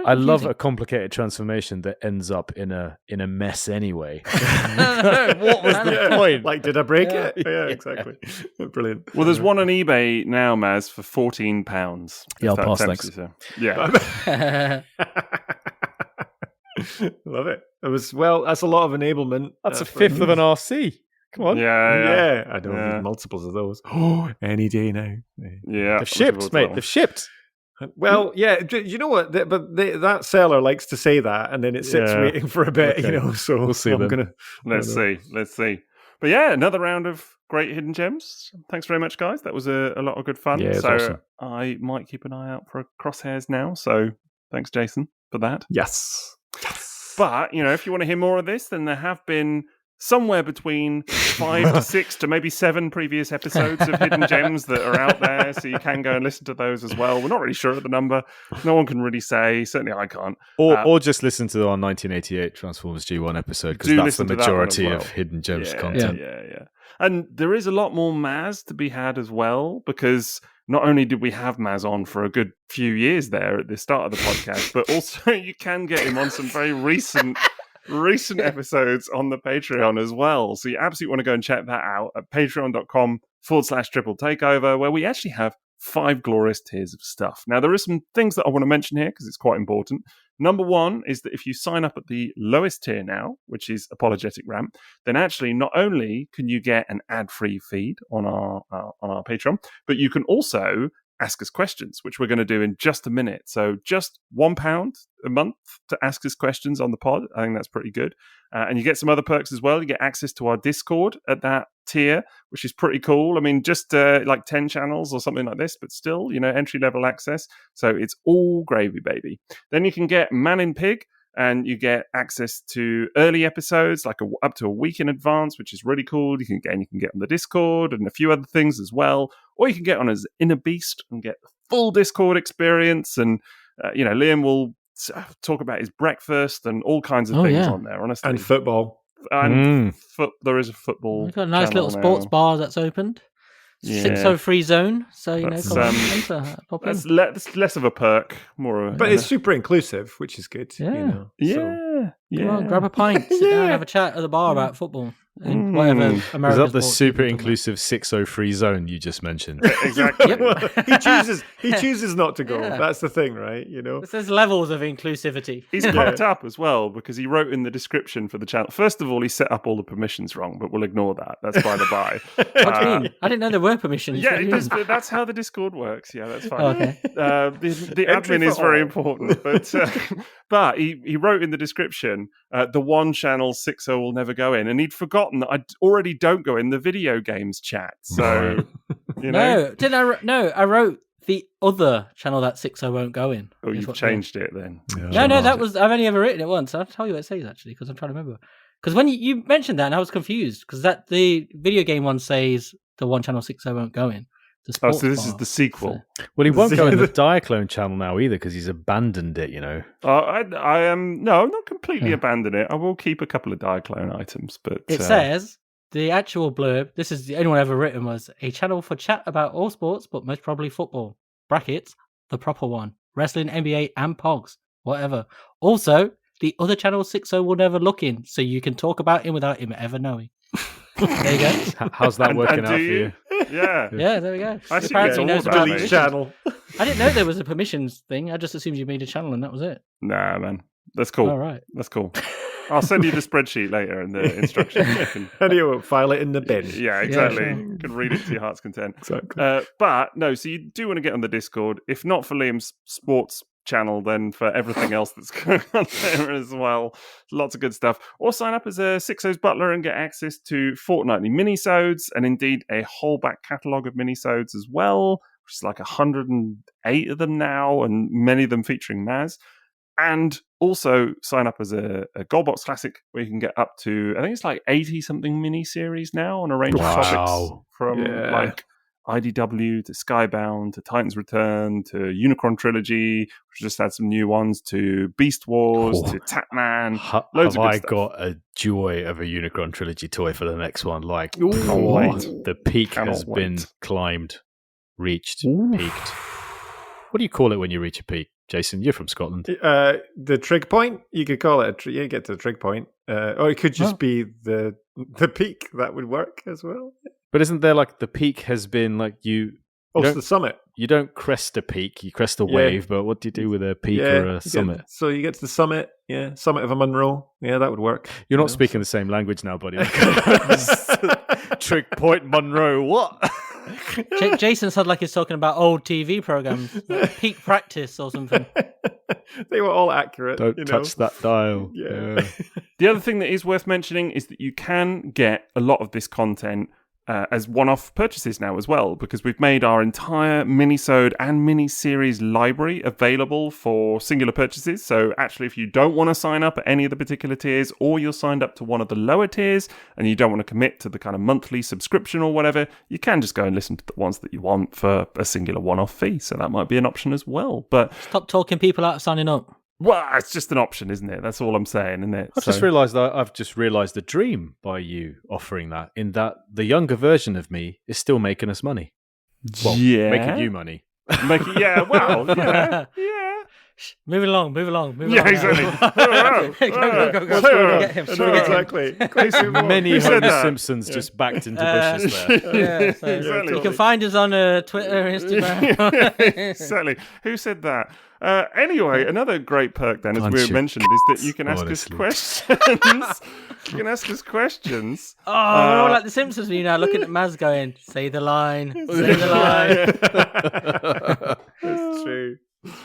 I love a complicated transformation that ends up in a mess anyway. What was the point? Like, did I break it? Yeah, exactly. Brilliant. Well, there's one on eBay now, Maz, for £14. Yeah, I'll pass. Thanks. Yeah. Love it. That's a lot of enablement. That's a fifth of an RC. Come on. Yeah. I don't need multiples of those. Oh, any day now. Yeah. They've shipped, mate. They've shipped. Well, yeah. You know what? That seller likes to say that, and then it sits waiting for a bit. Okay. So we'll see. Let's see. But yeah, another round of great hidden gems. Thanks very much, guys. That was a lot of good fun. Yeah, so awesome. I might keep an eye out for crosshairs now. So thanks, Jason, for that. Yes. But if you want to hear more of this, then there have been somewhere between 5 to 6 to maybe 7 previous episodes of Hidden Gems that are out there, so you can go and listen to those as well. We're not really sure of the number. No one can really say. Certainly I can't. Or just listen to our 1988 Transformers G1 episode, because that's the majority of Hidden Gems content. Yeah. And there is a lot more Maz to be had as well, because not only did we have Maz on for a good few years there at the start of the podcast, but also you can get him on some very recent episodes on the Patreon as well. So you absolutely want to go and check that out at patreon.com/Triple Takeover, where we actually have 5 glorious tiers of stuff. Now, there are some things that I want to mention here because it's quite important. Number one is that if you sign up at the lowest tier now, which is Apologetic Ramp, then actually not only can you get an ad-free feed on our Patreon, but you can also ask us questions, which we're going to do in just a minute. So just £1 a month to ask us questions on the pod. I think that's pretty good. And you get some other perks as well. You get access to our Discord at that tier, which is pretty cool. I mean, just like 10 channels or something like this, but still, entry-level access. So it's all gravy, baby. Then you can get Man in Pig, and you get access to early episodes, like up to a week in advance, which is really cool. You can get on the Discord and a few other things as well. Or you can get on as Inner Beast and get the full Discord experience. And, Liam will talk about his breakfast and all kinds of things on there, honestly. And football. And there is a football. We've got a nice little sports bar that's opened. Sixo free zone, so come on, enter, pop in. That's less of a perk, more. But it's super inclusive, which is good. Yeah, Come on, grab a pint, sit down, have a chat at the bar about football and whatever. American is that the super inclusive Sixo free zone you just mentioned? Exactly. He chooses not to go. That's the thing, right? There's levels of inclusivity. He's popped up as well because he wrote in the description for the channel. First of all, he set up all the permissions wrong, but we'll ignore that. That's by the by. What do you mean? I didn't know there were permissions. Yeah, that's how the Discord works. Yeah, that's fine. Oh, okay. The admin is very important, but he wrote in the description the one channel Sixo will never go in, and he'd forgotten that I already don't go in the video games chat. So I wrote the other channel that Sixo won't go in. Oh, you've changed it then. No, that was I've only ever written it once. I'll tell you what it says actually, because I'm trying to remember. Because when you mentioned that, and I was confused because the video game one says the one channel Sixo won't go in. So this is the sequel. So. Well, he won't go in the Diaclone channel now either because he's abandoned it, I am not completely abandoned it. I will keep a couple of Diaclone items, but it says the actual blurb. This is the only one ever written was a channel for chat about all sports, but most probably football. Brackets the proper one: wrestling, NBA, and Pogs. Whatever. Also, the other channel Sixo will never look in, so you can talk about him without him ever knowing. There you go. How's that working out for you? Yeah. Yeah, there we go. I apparently knows about delete channel. I didn't know there was a permissions thing. I just assumed you made a channel and that was it. Nah, man. That's cool. All right. That's cool. I'll send you the spreadsheet later and the instructions. You can, and you file it in the bin. yeah, exactly. Yeah, sure. You can read it to your heart's content. Exactly. But no, so you do want to get on the Discord. If not for Liam's sports channel, then for everything else that's going on there as well. Lots of good stuff. Or sign up as a Sixo's Butler and get access to fortnightly minisodes and indeed a whole back catalogue of minisodes as well, which is like 108 of them now, and many of them featuring Maz. And also sign up as a Goldbox Classic, where you can get up to, I think it's like 80-something mini-series now on a range of topics from like IDW to Skybound to Titan's Return to Unicron Trilogy, which just had some new ones, to Beast Wars to Tatman. Loads of good stuff. Got a joy of a Unicron Trilogy toy for the next one. Like, the peak has been climbed, reached, peaked. What do you call it when you reach a peak? Jason, you're from Scotland. The trig point, you could call it. You get to the trig point, or it could just be the peak. That would work as well. But isn't there like the peak has been like you? It's the summit. You don't crest a peak, you crest a wave. But what do you do with a peak or a summit? So you get to the summit. Yeah, summit of a Munro. Yeah, that would work. You're not speaking the same language now, buddy. Trig point Munro. What? Jason sounded like he's talking about old TV programs, like Peak Practice or something. They were all accurate. Don't touch that dial. Yeah. The other thing that is worth mentioning is that you can get a lot of this content as one-off purchases now as well, because we've made our entire minisode and mini-series library available for singular purchases. So actually, if you don't want to sign up at any of the particular tiers, or you're signed up to one of the lower tiers and you don't want to commit to the kind of monthly subscription or whatever, you can just go and listen to the ones that you want for a singular one-off fee. So that might be an option as well. But stop talking people out of signing up. Well, it's just an option, isn't it? That's all I'm saying, isn't it? I've just realised a dream by you offering that, in that the younger version of me is still making us money. Well, making you money. Yeah. Moving along. Yeah, exactly. Go. Get him. Exactly. Many Homer Simpsons just backed into bushes there. Exactly. You can find us on Twitter, Instagram. Exactly. Who said that? Anyway, another great perk then, as we mentioned, is that you can ask us questions. You can ask us questions. Oh, we're all like the Simpsons when you're now looking at Maz going, say the line. Say the line. It's true.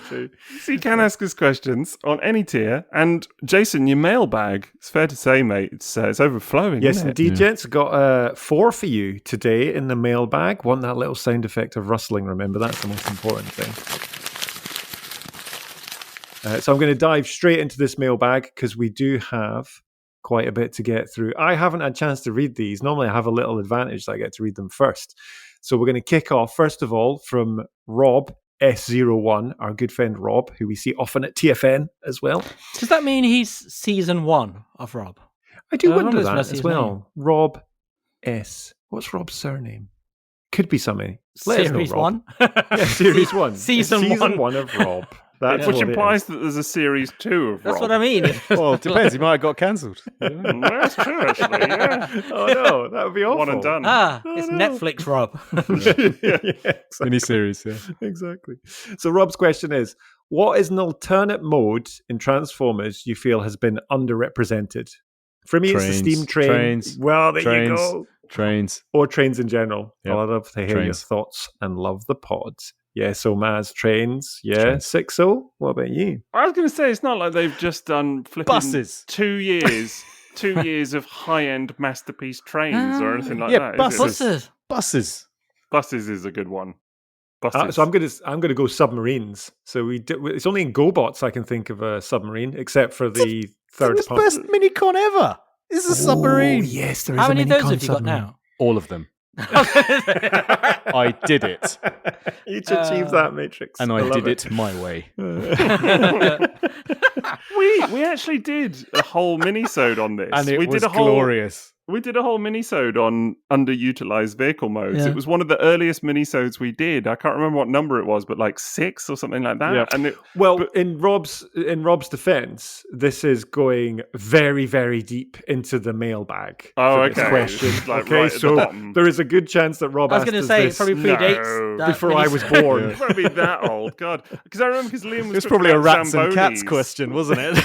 So you can ask us questions on any tier. And Jason, your mailbag, it's fair to say, mate, it's overflowing. Yes, isn't it? indeed, gents. Got 4 for you today in the mailbag. Want that little sound effect of rustling, remember? That's the most important thing. So I'm going to dive straight into this mailbag because we do have quite a bit to get through. I haven't had a chance to read these. Normally I have a little advantage that I get to read them first. So we're going to kick off, first of all, from Rob S01, our good friend Rob, who we see often at TFN as well. Does that mean he's season 1 of Rob? I do wonder that as well. Name. Rob S. What's Rob's surname? Could be something. Series 1? Yeah, Series 1. Season 1 of Rob. That's which implies that there's a series 2 of Rob. That's what I mean. Well, it depends. He might have got cancelled. That's true, actually. Yeah. Oh no, that would be awful. One and done. It's Netflix Rob. Exactly. Miniseries, yeah. Exactly. So Rob's question is, what is an alternate mode in Transformers you feel has been underrepresented? For me, it's the steam train. Trains. Well, there you go. Trains. Or trains in general. Yep. I'd love to hear your thoughts and love the pods. Yeah, so Maz, trains. Yeah, Sixo, what about you? I was going to say, it's not like they've just done flipping buses. 2 years. 2 years of high-end masterpiece trains or anything like that. Buses is a good one. So I'm gonna go submarines. So it's only in GoBots I can think of a submarine, except for the third part. It's the best minicon ever. It's a submarine. Yes, there is. How many of those have you submarine. got now? All of them. I did it. You achieved that, Matrix. And I did it my way. We actually did a whole mini-sode on this. And it was did a glorious. We did a whole mini-sode on underutilized vehicle modes. Yeah. It was one of the earliest mini-sodes we did. I can't remember what number it was, but like 6 or something like that. Yeah. And in Rob's defense, this is going very, very deep into the mailbag. Oh, for this okay. question. Like Okay, right at the so bottom. there is a good chance that Rob I was asked going to us say, it this probably predates that before I was mini-sode. born. It won't be that old, God. Because I remember Liam was It was talking probably a about rats and cats Zambonis. question, wasn't it?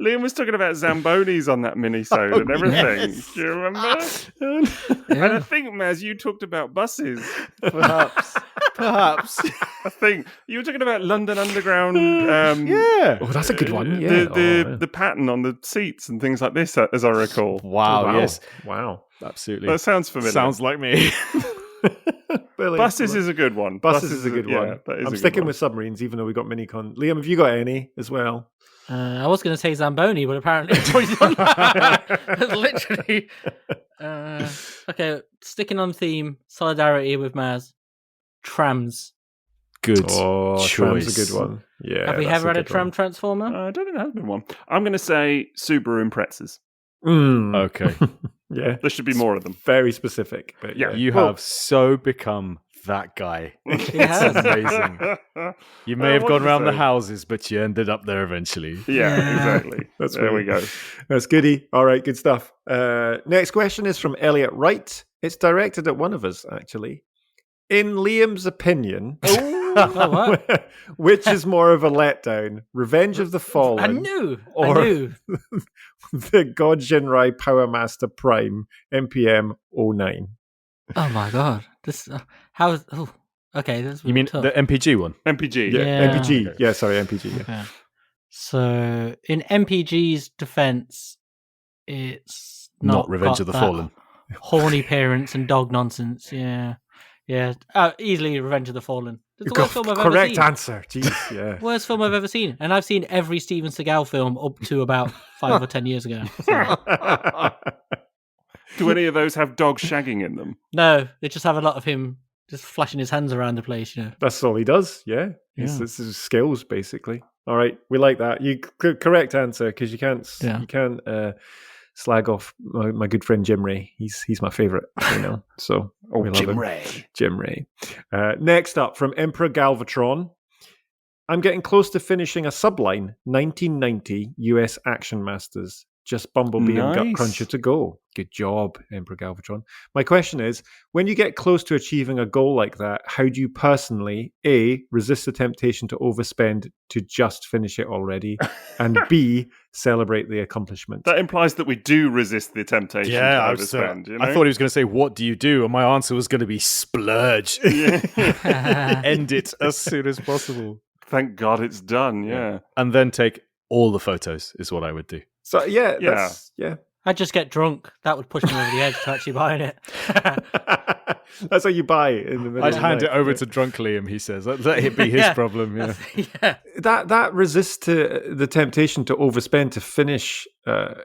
Liam was talking about Zambonis on that mini-sode and everything. yes. Do you remember? And I think, Maz, you talked about buses. Perhaps. I think you were talking about London Underground. Yeah. Oh, that's a good one. Yeah. The pattern on the seats and things like this, as I recall. Wow, wow. yes. Wow. Absolutely. That sounds familiar. Sounds like me. Buses is a good one. Buses is a good one. Yeah, that is I'm a sticking good with submarines, even though we got minicon. Liam, have you got any as well? I was going to say Zamboni, but apparently it's already done that. Literally. Okay, sticking on theme, solidarity with Maz. Trams. Good Oh, choice. tram's a good one. Yeah. Have we that's ever had a good tram one. transformer? I don't think there has been one. I'm going to say Subaru Imprezas. Okay. Yeah. There should be more of them. Very specific, but Yeah. You Well, have so become that guy. He has. It's amazing. You may have what gone did you around the say? houses, but you ended up there eventually. Yeah, Yeah. exactly. That's there right. we go. That's goody. All right, good stuff. Next question is from Elliot Wright. It's directed at one of us, actually. In Liam's opinion, Oh, what? which is more of a letdown? Revenge of the I Fallen knew. or- I knew. the God Jinrai Power Master Prime NPM 09? Oh my god. This how is okay, that's You mean tough. the MPG one? MPG. Yeah. MPG. Okay. Yeah, sorry, MPG. Yeah. Okay. So in MPG's defense, it's Not Revenge got of the that Fallen. horny parents and dog nonsense. Yeah. Yeah. Easily Revenge of the Fallen. It's the worst film I've ever Correct seen. answer. Jeez, yeah. Worst film I've ever seen. And I've seen every Steven Seagal film up to about 5 or 10 years ago. So, Do any of those have dogs shagging in them? no, they just have a lot of him just flashing his hands around the place, you know. That's all he does. Yeah. Yeah. It's his skills, basically. All right. We like that. You correct answer, because you can't slag off my good friend Jim Ray. He's my favorite, you know. So we love him. Jim Ray. Next up from Emperor Galvatron. I'm getting close to finishing a subline 1990 US Action Masters. Just Bumblebee and Gut Nice. Cruncher to go. Good job, Emperor Galvatron. My question is, when you get close to achieving a goal like that, how do you personally, A, resist the temptation to overspend to just finish it already, and B, celebrate the accomplishment? That implies that we do resist the temptation to I overspend. You know? thought he was going to say, "What do you do?" And my answer was going to be splurge. End it as soon as possible, Thank God it's done. Yeah. and then take all the photos. Is what I would do. So yeah. I'd just get drunk. That would push me over the edge to actually buying it. That's how you buy it in the middle. I'd of the hand night. it over to drunk Liam. He says, "Let it be his Yeah. problem." Yeah. Yeah. That resists to the temptation to overspend to finish. That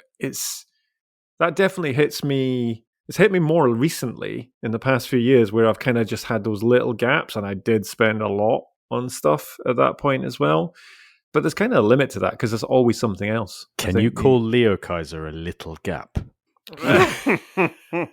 definitely hits me. It's hit me more recently in the past few years, where I've kind of just had those little gaps, and I did spend a lot on stuff at that point as well. But there's kind of a limit to that, because there's always something else. I Can think you call Leo Kaiser a little gap? well,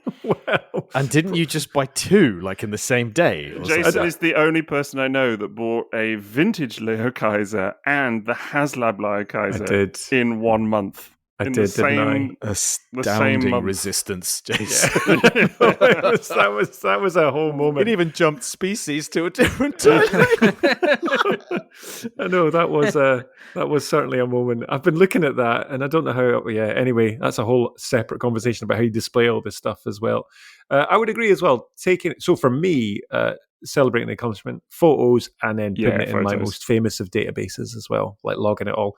And didn't you just buy two, like in the same day? Or Jason something? is the only person I know that bought a vintage Leo Kaiser and the HasLab Leo I Kaiser did. in 1 month. I in did, the didn't I? same Astounding month. resistance, Jason. that was a whole moment. It even jumped species to a different time. I know that was certainly a moment. I've been looking at that, and I don't know how. Yeah. Anyway, that's a whole separate conversation about how you display all this stuff as well. I would agree as well. So for me, celebrating the accomplishment, photos, and then putting it in my photos. most famous of databases as well, like logging it all.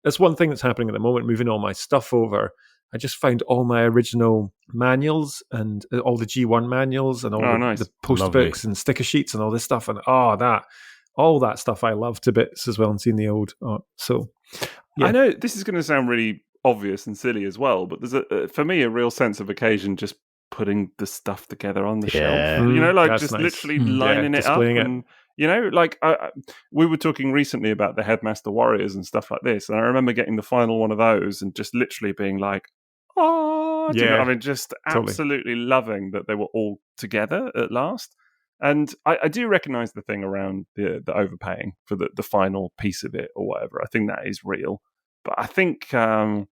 That's one thing that's happening at the moment, moving all my stuff over. I just found all my original manuals and all the G1 manuals and all nice. the post Lovely. books and sticker sheets and all this stuff. And all that stuff I love to bits as well, and seeing the old art. So, yeah. I know this is going to sound really obvious and silly as well, but there's for me a real sense of occasion just putting the stuff together on the Yeah. shelf. You know, like That's just nice. literally Mm. lining it up. displaying it. And, you know, like we were talking recently about the Headmaster Warriors and stuff like this, and I remember getting the final one of those and just literally being like, what? You know, Yeah, I mean, just totally. absolutely loving that they were all together at last. And I do recognise the thing around the overpaying for the final piece of it or whatever. I think that is real. But I think, I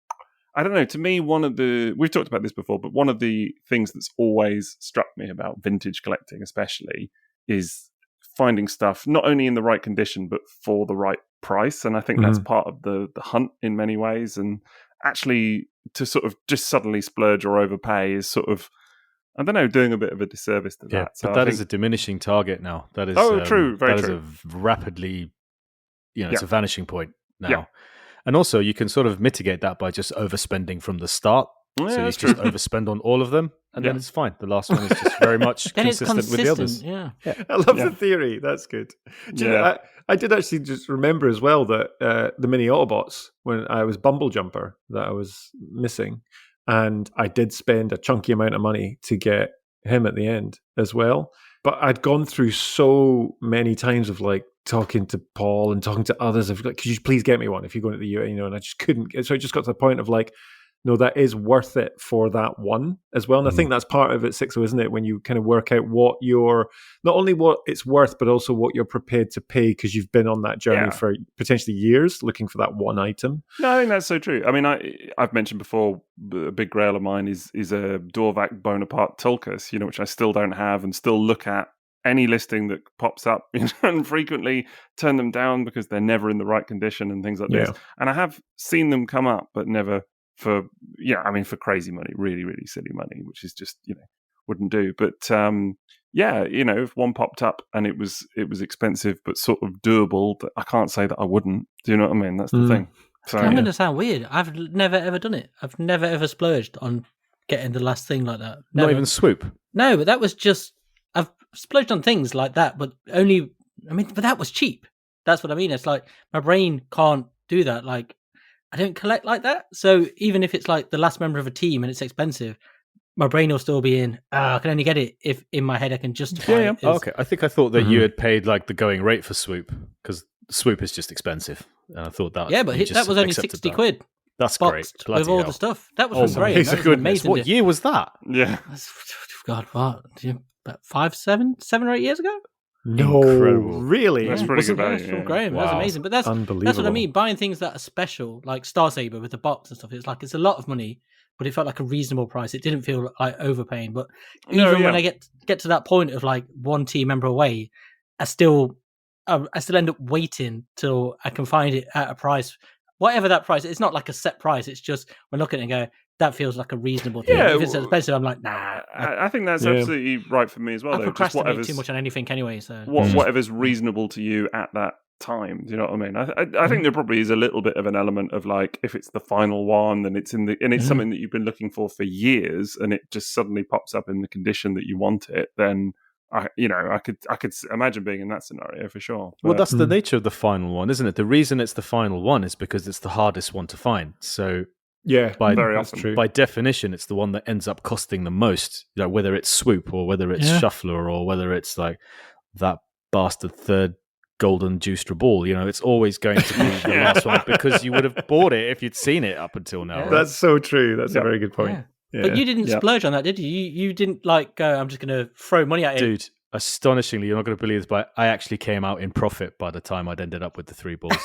don't know, to me, we've talked about this before, but one of the things that's always struck me about vintage collecting especially is finding stuff not only in the right condition, but for the right price. And I think that's part of the hunt in many ways. And actually to sort of just suddenly splurge or overpay is sort of, I don't know, doing a bit of a disservice to that. So but that is a diminishing target now. That is true, very true. That is a rapidly, it's a vanishing point now. Yeah. And also you can sort of mitigate that by just overspending from the start. Yeah, so you just overspend on all of them, and then it's fine. The last one is just very much consistent with the others. Yeah. I love the theory. That's good. Do you know, I did actually just remember as well that the mini Autobots, when I was Bumble Jumper, that I was missing, and I did spend a chunky amount of money to get him at the end as well. But I'd gone through so many times of like talking to Paul and talking to others of like, could you please get me one if you're going to the US, and I just couldn't. So it just got to the point of like, no, that is worth it for that one as well. And I think that's part of it, Sixo, isn't it? When you kind of work out what not only what it's worth, but also what you're prepared to pay because you've been on that journey for potentially years looking for that one item. No, I think that's so true. I mean, I've mentioned before, a big grail of mine is a Dorvac Bonaparte Tulkas, which I still don't have and still look at any listing that pops up and frequently turn them down because they're never in the right condition and things like this. And I have seen them come up, but never for crazy money, really, really silly money, which is just, wouldn't do. But if one popped up and it was expensive, but sort of doable, I can't say that I wouldn't. Do you know what I mean? That's the thing. So, I'm going to sound weird. I've never ever done it. I've never ever splurged on getting the last thing like that. Never. Not even Swoop? No, but that was just, I've splurged on things like that, but but that was cheap. That's what I mean. It's like my brain can't do that. Like, I don't collect like that. So even if it's like the last member of a team and it's expensive, my brain will still be in, I can only get it if in my head I can justify it. Okay. I thought that you had paid like the going rate for Swoop because Swoop is just expensive. And I thought that. Yeah, but that was only 60 quid. That's great. Bloody with all the stuff. That was great. That was amazing. What year was that? Yeah. God, what? About 7 or 8 years ago? No, incredible. Really? That's pretty good value. From Graham. Wow. That's amazing. But that's what I mean. Buying things that are special, like Star Saber with the box and stuff. It's a lot of money, but it felt like a reasonable price. It didn't feel like overpaying. But even when I get to that point of like one team member away, I still end up waiting till I can find it at a price, whatever that price. It's not like a set price. It's just when looking at it and go, that feels like a reasonable thing. If it's expensive, I'm like, nah. I think that's absolutely right for me as well. I procrastinate too much on anything anyway. So whatever's reasonable to you at that time. Do you know what I mean? I think there probably is a little bit of an element of like, if it's the final one and it's it's something that you've been looking for years, and it just suddenly pops up in the condition that you want it, then I could imagine being in that scenario for sure. Well, that's the nature of the final one, isn't it? The reason it's the final one is because it's the hardest one to find. So. Yeah, very often. By definition, it's the one that ends up costing the most. Whether it's Swoop or whether it's Shuffler or whether it's like that bastard third golden juiced ball. It's always going to be the last one because you would have bought it if you'd seen it up until now. Right? That's so true. That's a very good point. Yeah. But you didn't splurge on that, did you? You didn't like go, I'm just going to throw money at it. Dude, astonishingly, you're not going to believe this, but I actually came out in profit by the time I'd ended up with the 3 balls.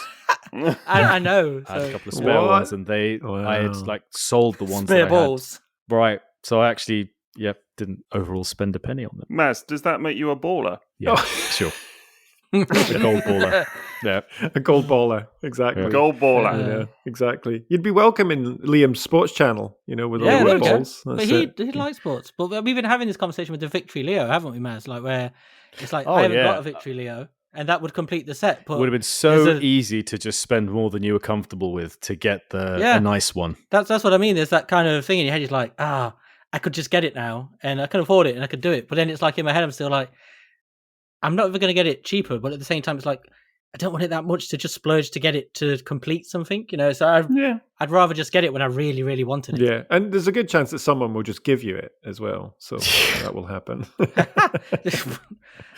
I know. I had a couple of spare ones, and I had like sold the ones spare that balls. I had. Right. So I actually, didn't overall spend a penny on them. Maz, does that make you a baller? Yeah, sure. A gold baller. Yeah. A gold baller. Exactly. Gold baller. Yeah, exactly. You'd be welcome in Liam's sports channel, with all the balls. But he likes sports. But we've been having this conversation with the Victory Leo, haven't we, Maz? Like where it's like, I haven't got a Victory Leo. And that would complete the set. But it would have been so easy to just spend more than you were comfortable with to get a nice one. That's what I mean. There's that kind of thing in your head. It's like, I could just get it now, and I can afford it, and I could do it. But then it's like in my head, I'm still like, I'm not even going to get it cheaper. But at the same time, it's like, I don't want it that much to just splurge to get it to complete something, So I'd rather just get it when I really, really wanted it. Yeah, and there's a good chance that someone will just give you it as well. So that will happen.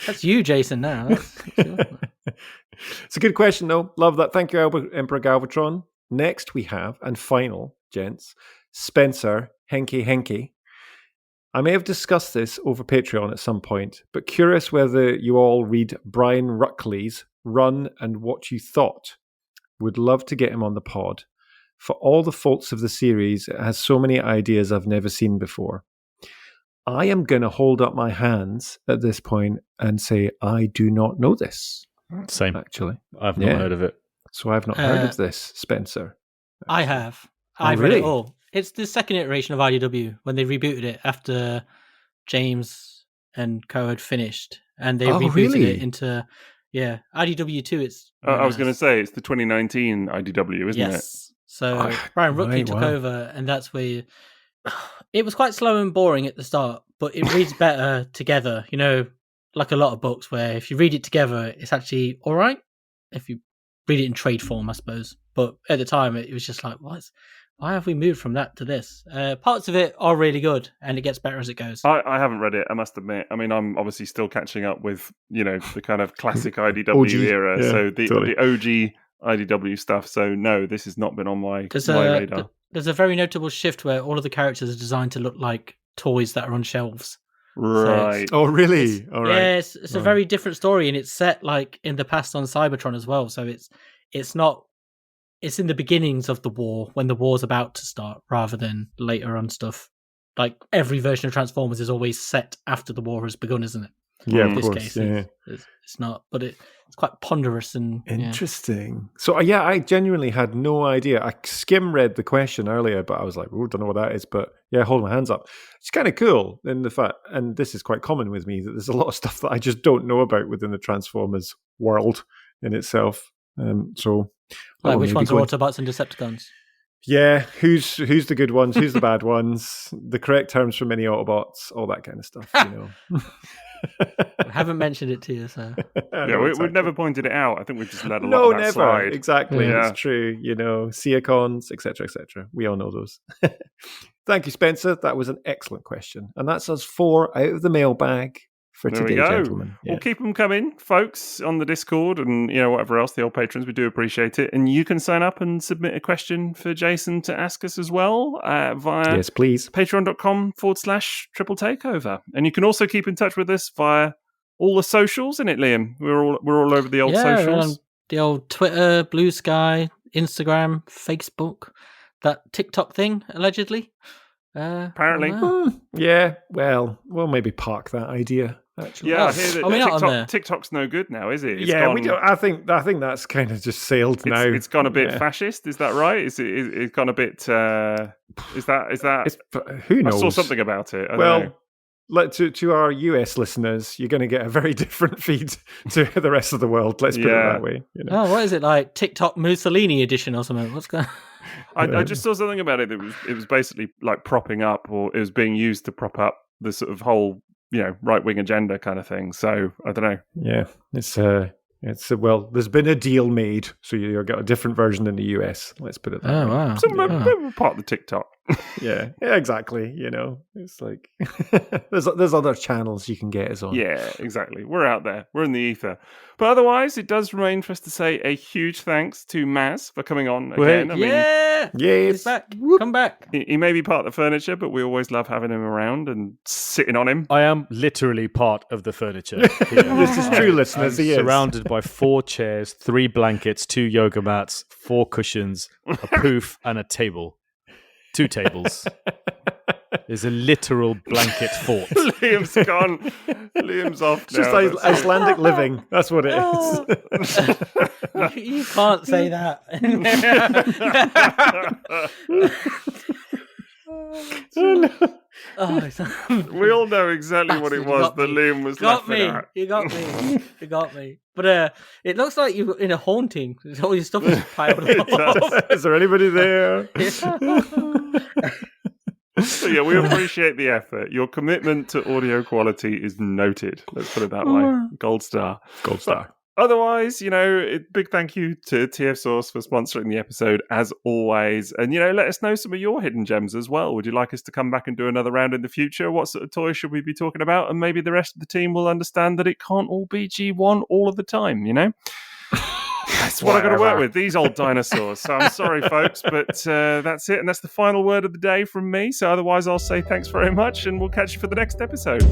That's you, Jason, now. It's a good question, though. Love that. Thank you, Emperor Galvatron. Next we have, and final, gents, Spencer Henky. I may have discussed this over Patreon at some point, but curious whether you all read Brian Ruckley's Run and What You Thought. Would love to get him on the pod. For all the faults of the series, it has so many ideas I've never seen before. I am going to hold up my hands at this point and say I do not know this. Same. Actually. I've not heard of it. So I've not heard of this, Spencer. I have. I've read it all. It's the second iteration of IDW when they rebooted it after James and co had finished. And they rebooted it into... Yeah, IDW 2, it's... I was going to say, it's the 2019 IDW, isn't it? Yes. So Brian Ruckley took over, and that's where... It was quite slow and boring at the start, but it reads better together. You know, like a lot of books where if you read it together, it's actually all right. If you read it in trade form, I suppose. But at the time, it was just like, why have we moved from that to this? Parts of it are really good, and it gets better as it goes. I haven't read it, I must admit. I mean, I'm obviously still catching up with, the kind of classic IDW era. Yeah, so the totally. OG IDW stuff. So no, this has not been on my radar. There's a very notable shift where all of the characters are designed to look like toys that are on shelves. Right. So really? All right. Yeah, it's a very different story, and it's set like in the past on Cybertron as well. So it's not. It's in the beginnings of the war when the war's about to start, rather than later on stuff. Like every version of Transformers is always set after the war has begun, isn't it? Yeah, in of course. Case, it's not, but it's quite ponderous and interesting. So I genuinely had no idea. I skim read the question earlier, but I was like, "Oh, don't know what that is." But yeah, hold my hands up. It's kind of cool in the fact, and this is quite common with me, that there's a lot of stuff that I just don't know about within the Transformers world in itself. So, like which ones are Autobots and Decepticons? Yeah, who's the good ones? Who's the bad ones? The correct terms for many Autobots, all that kind of stuff. I haven't mentioned it to you, so we've never pointed it out. I think we've just let a lot no, of that never slide. Exactly, it's true. Seacons, etc., etc. We all know those. Thank you, Spencer. That was an excellent question, and that's us 4 out of the mailbag for there today, gentlemen. We'll keep them coming, folks, on the Discord and whatever else, the old patrons. We do appreciate it. And you can sign up and submit a question for Jason to ask us as well via yes, please. patreon.com/Triple Takeover. And you can also keep in touch with us via all the socials, isn't it, Liam? We're all over the old socials. The old Twitter, Blue Sky, Instagram, Facebook, that TikTok thing, allegedly. Apparently. Well, we'll maybe park that idea. Actually, I hear that TikTok, TikTok's no good now, is it? We don't. I think that's kind of just sailed now. It's gone a bit fascist. Is that right? It's gone a bit. Is that? Who knows? I saw something about it. I don't know. To our US listeners, you're going to get a very different feed to the rest of the world. Let's put it that way. Oh, what is it like? TikTok Mussolini edition or something? What's going? I just saw something about it. It was basically like propping up, or it was being used to prop up the sort of whole right-wing agenda kind of thing. So I don't know. Yeah, it's there's been a deal made, so you've got a different version in the US. Let's put it that way. Oh, wow. So we're part of the TikTok. yeah, exactly. It's like there's other channels you can get us on. Yeah, exactly. We're out there. We're in the ether. But otherwise, it does remain for us to say a huge thanks to Maz for coming on again. He's back. Come back. He may be part of the furniture, but we always love having him around and sitting on him. I am literally part of the furniture here. This is true, listeners. He is surrounded by 4 chairs, 3 blankets, 2 yoga mats, 4 cushions, a poof, and a table. 2 tables. There's a literal blanket fort. Liam's gone. Liam's off now. Just Icelandic living. That's what it is. You can't say that. We all know exactly what it was that Liam was laughing at. You got me. You got me. But it looks like you're in a haunting. All your stuff is piled up. Is there anybody there? So we appreciate the effort. Your commitment to audio quality is noted. Let's put it that way. Gold star. Gold star. Otherwise, big thank you to TF Source for sponsoring the episode as always. And, let us know some of your hidden gems as well. Would you like us to come back and do another round in the future? What sort of toys should we be talking about? And maybe the rest of the team will understand that it can't all be G1 all of the time, That's what I got to work with, these old dinosaurs. So I'm sorry, folks, but that's it. And that's the final word of the day from me. So otherwise, I'll say thanks very much, and we'll catch you for the next episode.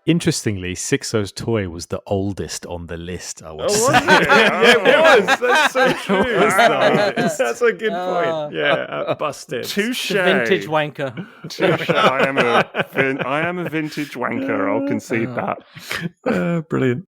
Interestingly, Sixo's toy was the oldest on the list, I would say. Yeah, it was. That's so true. That's a good point. Yeah, busted. Touche. The vintage wanker. Touche. I am a vintage wanker. I'll concede that. Brilliant.